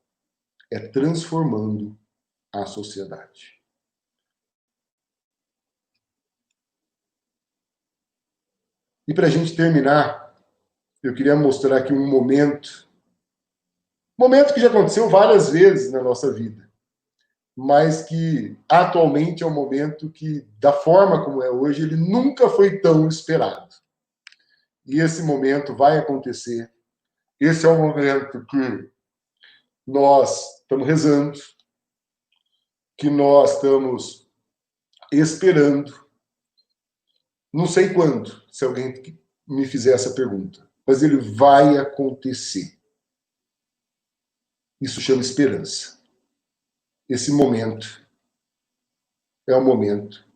é transformando a sociedade. E para a gente terminar, eu queria mostrar aqui um momento que já aconteceu várias vezes na nossa vida, mas que atualmente é um momento que, da forma como é hoje, ele nunca foi tão esperado. E esse momento vai acontecer. Esse é o momento que nós estamos rezando, que nós estamos esperando. Não sei quando, se alguém me fizer essa pergunta, mas ele vai acontecer. Isso chama esperança. Esse momento é o momento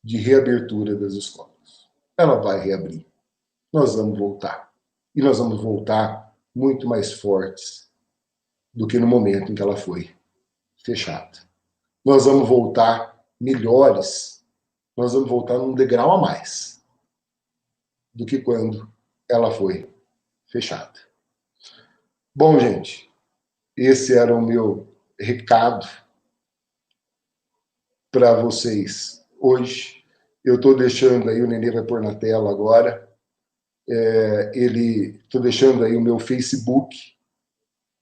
de reabertura das escolas. Ela vai reabrir. Nós vamos voltar. E nós vamos voltar muito mais fortes do que no momento em que ela foi fechada. Nós vamos voltar melhores. Nós vamos voltar num degrau a mais do que quando ela foi fechada. Bom, gente, esse era o meu recado para vocês hoje. Eu estou deixando aí, o Nenê vai pôr na tela agora, estou deixando aí o meu Facebook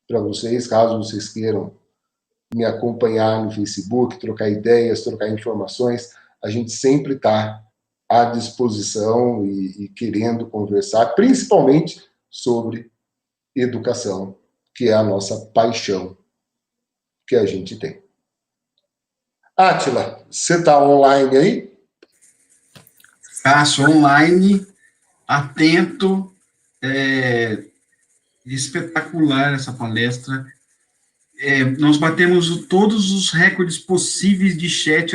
para vocês, caso vocês queiram me acompanhar no Facebook, trocar ideias, trocar informações. A gente sempre está à disposição e querendo conversar, principalmente sobre educação, que é a nossa paixão que a gente tem. Átila, você está online aí? Cássio, online, atento, espetacular essa palestra. Nós batemos todos os recordes possíveis de chat.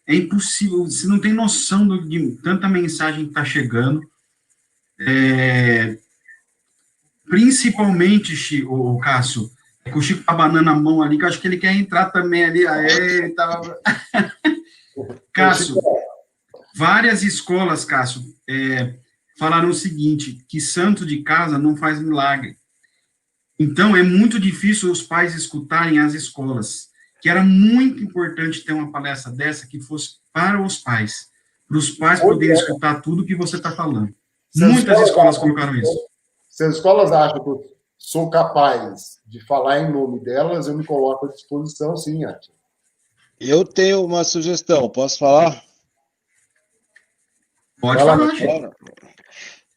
É impossível, você não tem noção de tanta mensagem que está chegando. Principalmente, o Cássio, com o Chico abanando a mão ali, que eu acho que ele quer entrar também ali. Cássio, várias escolas, Cássio, falaram o seguinte, que santo de casa não faz milagre. Então, é muito difícil os pais escutarem as escolas, que era muito importante ter uma palestra dessa que fosse para os pais poderem escutar tudo que você está falando. Muitas escolas colocaram isso. Se as escolas acham que eu sou capaz de falar em nome delas, eu me coloco à disposição, sim, Átila. Eu tenho uma sugestão, posso falar? Pode falar, Chico.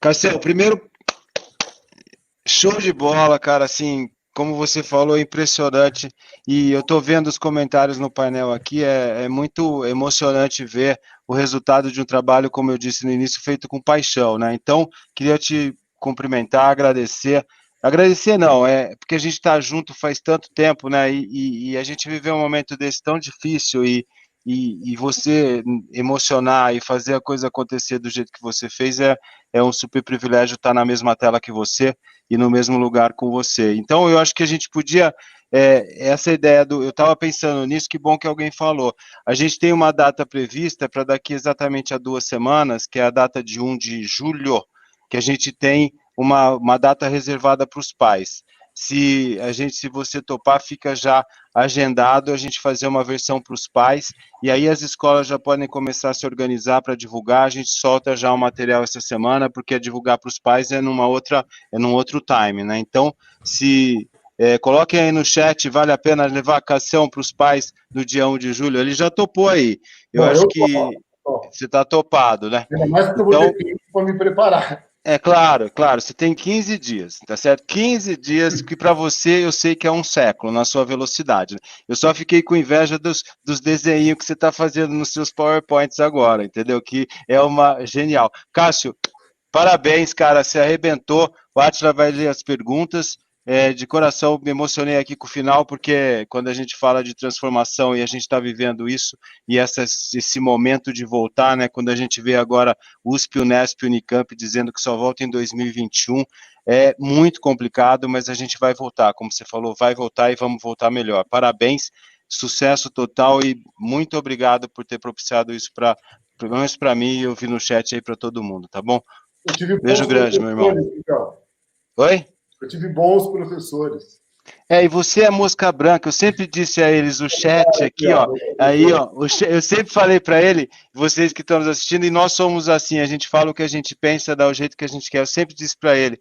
Marcelo, primeiro, Show de bola, cara, assim, como você falou, é impressionante, e eu tô vendo os comentários no painel aqui, é muito emocionante ver o resultado de um trabalho, como eu disse no início, feito com paixão, né? Então, queria te cumprimentar, agradecer não, porque a gente está junto faz tanto tempo, né, e a gente viveu um momento desse tão difícil, e você emocionar e fazer a coisa acontecer do jeito que você fez, é um super privilégio estar na mesma tela que você, e no mesmo lugar com você. Então, eu acho que a gente podia, essa ideia eu estava pensando nisso, que bom que alguém falou. A gente tem uma data prevista para daqui exatamente a 2 semanas, que é a data de 1 de julho, que a gente tem uma data reservada para os pais. Se você topar, fica já agendado a gente fazer uma versão para os pais, e aí as escolas já podem começar a se organizar para divulgar, a gente solta já o material essa semana, porque divulgar para os pais é num outro time, né? Então, coloquem aí no chat, vale a pena levar a Cassião para os pais no dia 1 de julho? Ele já topou aí, acho que você está topado, né? Ainda mais porque eu vou ter tempo para me preparar. Claro, você tem 15 dias, tá certo? 15 dias que para você eu sei que é um século na sua velocidade, né? Eu só fiquei com inveja dos desenhos que você está fazendo nos seus PowerPoints agora, entendeu? Que é genial. Cássio, parabéns, cara, você arrebentou. O Átila vai ler as perguntas. De coração, me emocionei aqui com o final, porque quando a gente fala de transformação e a gente está vivendo isso, e esse momento de voltar, né? Quando a gente vê agora USP, Unesp e Unicamp dizendo que só volta em 2021, é muito complicado, mas a gente vai voltar, como você falou, vai voltar e vamos voltar melhor. Parabéns, sucesso total e muito obrigado por ter propiciado isso pelo menos para mim, e eu vi no chat aí para todo mundo, tá bom? Beijo grande, meu irmão. Então. Oi? Eu tive bons professores. E você é mosca branca, eu sempre disse a eles, o chat aqui, ó, aí, ó, eu sempre falei para ele, vocês que estão nos assistindo, e nós somos assim, a gente fala o que a gente pensa, dá o jeito que a gente quer, eu sempre disse para ele,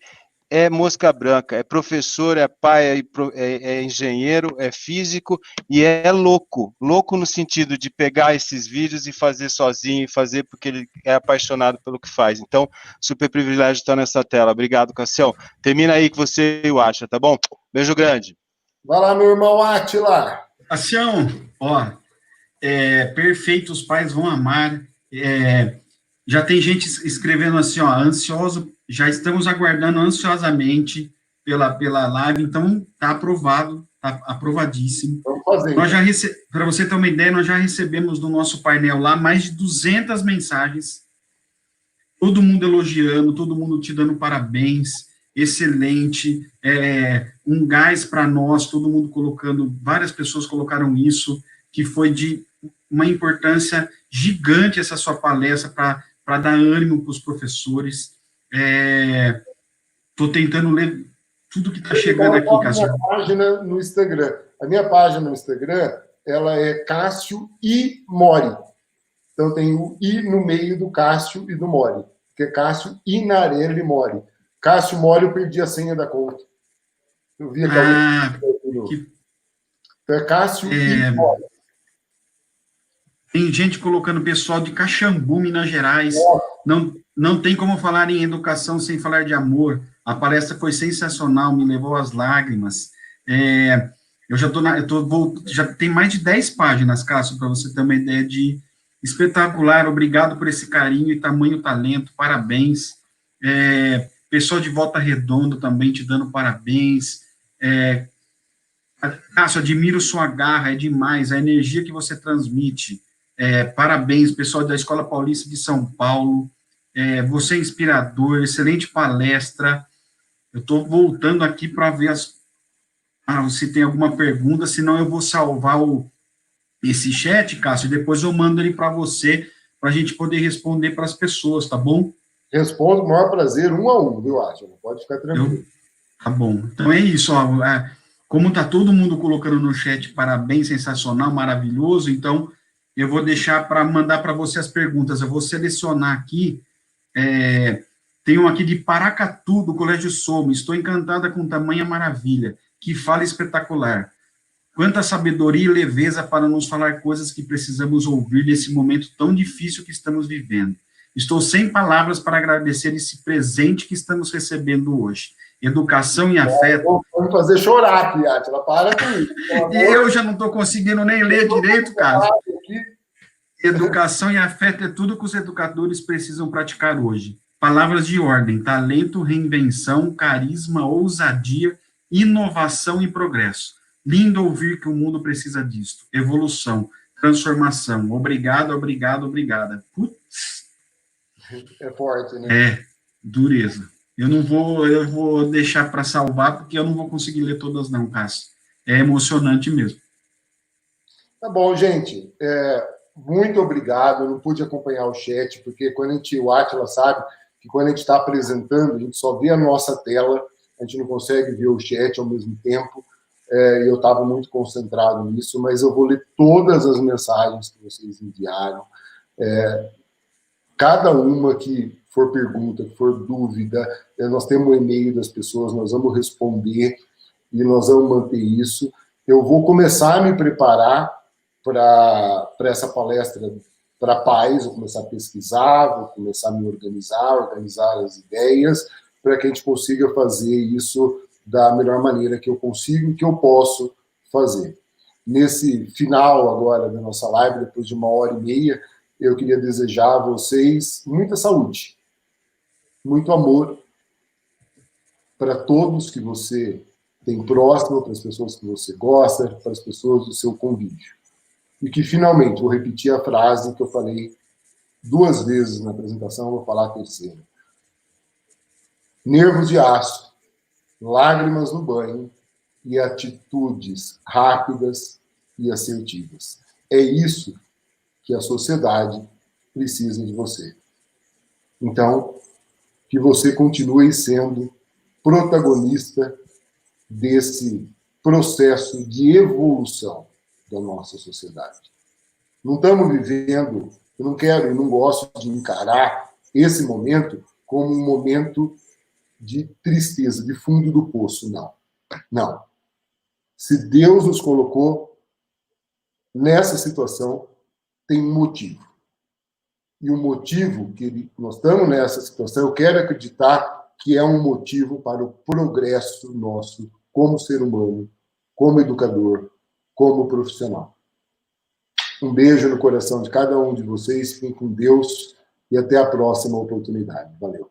é mosca branca, é professor, é pai, é engenheiro, é físico e é louco no sentido de pegar esses vídeos e fazer sozinho, fazer porque ele é apaixonado pelo que faz. Então, super privilégio estar nessa tela. Obrigado, Cassião. Termina aí que você o acha, tá bom? Beijo grande. Vai lá, meu irmão Átila. Cassião, perfeito, os pais vão amar. Já tem gente escrevendo assim, ansioso, já estamos aguardando ansiosamente pela live, então está aprovado, está aprovadíssimo. Vamos fazer. Para você ter uma ideia, nós já recebemos no nosso painel lá mais de 200 mensagens, todo mundo elogiando, todo mundo te dando parabéns, excelente, um gás para nós, todo mundo colocando, várias pessoas colocaram isso, que foi de uma importância gigante essa sua palestra para dar ânimo para os professores. Estou tentando ler tudo que está chegando aqui, Cássio. A minha página no Instagram, ela é Cássio I Mori. Então tem o I no meio do Cássio e do Mori, que é Cássio Inarelli Mori. Cássio Mori, eu perdi a senha da conta. Eu vi aquela... Então é Cássio I Mori. Tem gente colocando pessoal de Caxambu, Minas Gerais. Não tem como falar em educação sem falar de amor. A palestra foi sensacional, me levou às lágrimas. Eu já tem mais de 10 páginas, Cássio, para você ter uma ideia de espetacular. Obrigado por esse carinho e tamanho talento. Parabéns. Pessoal de Volta Redonda também te dando parabéns. Cássio, admiro sua garra, é demais. A energia que você transmite. Parabéns, pessoal da Escola Paulista de São Paulo, você é inspirador, excelente palestra. Eu estou voltando aqui para ver se tem alguma pergunta, senão eu vou salvar esse chat, Cássio, e depois eu mando ele para você, para a gente poder responder para as pessoas, tá bom? Respondo com o maior prazer, 1 a 1, viu, Átila? Pode ficar tranquilo. Tá bom, então é isso, como está todo mundo colocando no chat, parabéns, sensacional, maravilhoso, então eu vou deixar para mandar para você as perguntas. Eu vou selecionar aqui. Tem um aqui de Paracatu, do Colégio Somo. Estou encantada com tamanha maravilha. Que fala espetacular. Quanta sabedoria e leveza para nos falar coisas que precisamos ouvir nesse momento tão difícil que estamos vivendo. Estou sem palavras para agradecer esse presente que estamos recebendo hoje. Educação e afeto. Vamos fazer chorar aqui, Átila. Para com isso. E eu já não estou conseguindo nem ler direito, cara. Educação e afeto é tudo que os educadores precisam praticar hoje. Palavras de ordem: talento, reinvenção, carisma, ousadia, inovação e progresso. Lindo ouvir que o mundo precisa disso. Evolução, transformação. Obrigado, obrigado, obrigada. Putz. É forte, né? É, dureza. Eu vou deixar para salvar, porque eu não vou conseguir ler todas não, Cássio. É emocionante mesmo. Tá bom, gente. Muito obrigado. Eu não pude acompanhar o chat, porque o Átila sabe que quando a gente está apresentando, a gente só vê a nossa tela, a gente não consegue ver o chat ao mesmo tempo. Eu estava muito concentrado nisso, mas eu vou ler todas as mensagens que vocês enviaram. Cada uma que for pergunta, que for dúvida, nós temos o e-mail das pessoas, nós vamos responder e nós vamos manter isso. Eu vou começar a me preparar para essa palestra para pais, vou começar a pesquisar, vou começar a me organizar as ideias, para que a gente consiga fazer isso da melhor maneira que eu consigo e que eu posso fazer. Nesse final agora da nossa live, depois de 1h30, eu queria desejar a vocês muita saúde, muito amor para todos que você tem próximo, para as pessoas que você gosta, para as pessoas do seu convívio. E que, finalmente, vou repetir a frase que eu falei 2 vezes na apresentação, vou falar a terceira. Nervos de aço, lágrimas no banho e atitudes rápidas e assertivas. É isso que a sociedade precisa de você. Então, que você continue sendo protagonista desse processo de evolução da nossa sociedade. Não estamos vivendo, eu não quero e não gosto de encarar esse momento como um momento de tristeza, de fundo do poço, não. Não. Se Deus nos colocou nessa situação, tem um motivo. E o motivo que nós estamos nessa situação, eu quero acreditar que é um motivo para o progresso nosso como ser humano, como educador, como profissional. Um beijo no coração de cada um de vocês, fiquem com Deus e até a próxima oportunidade. Valeu.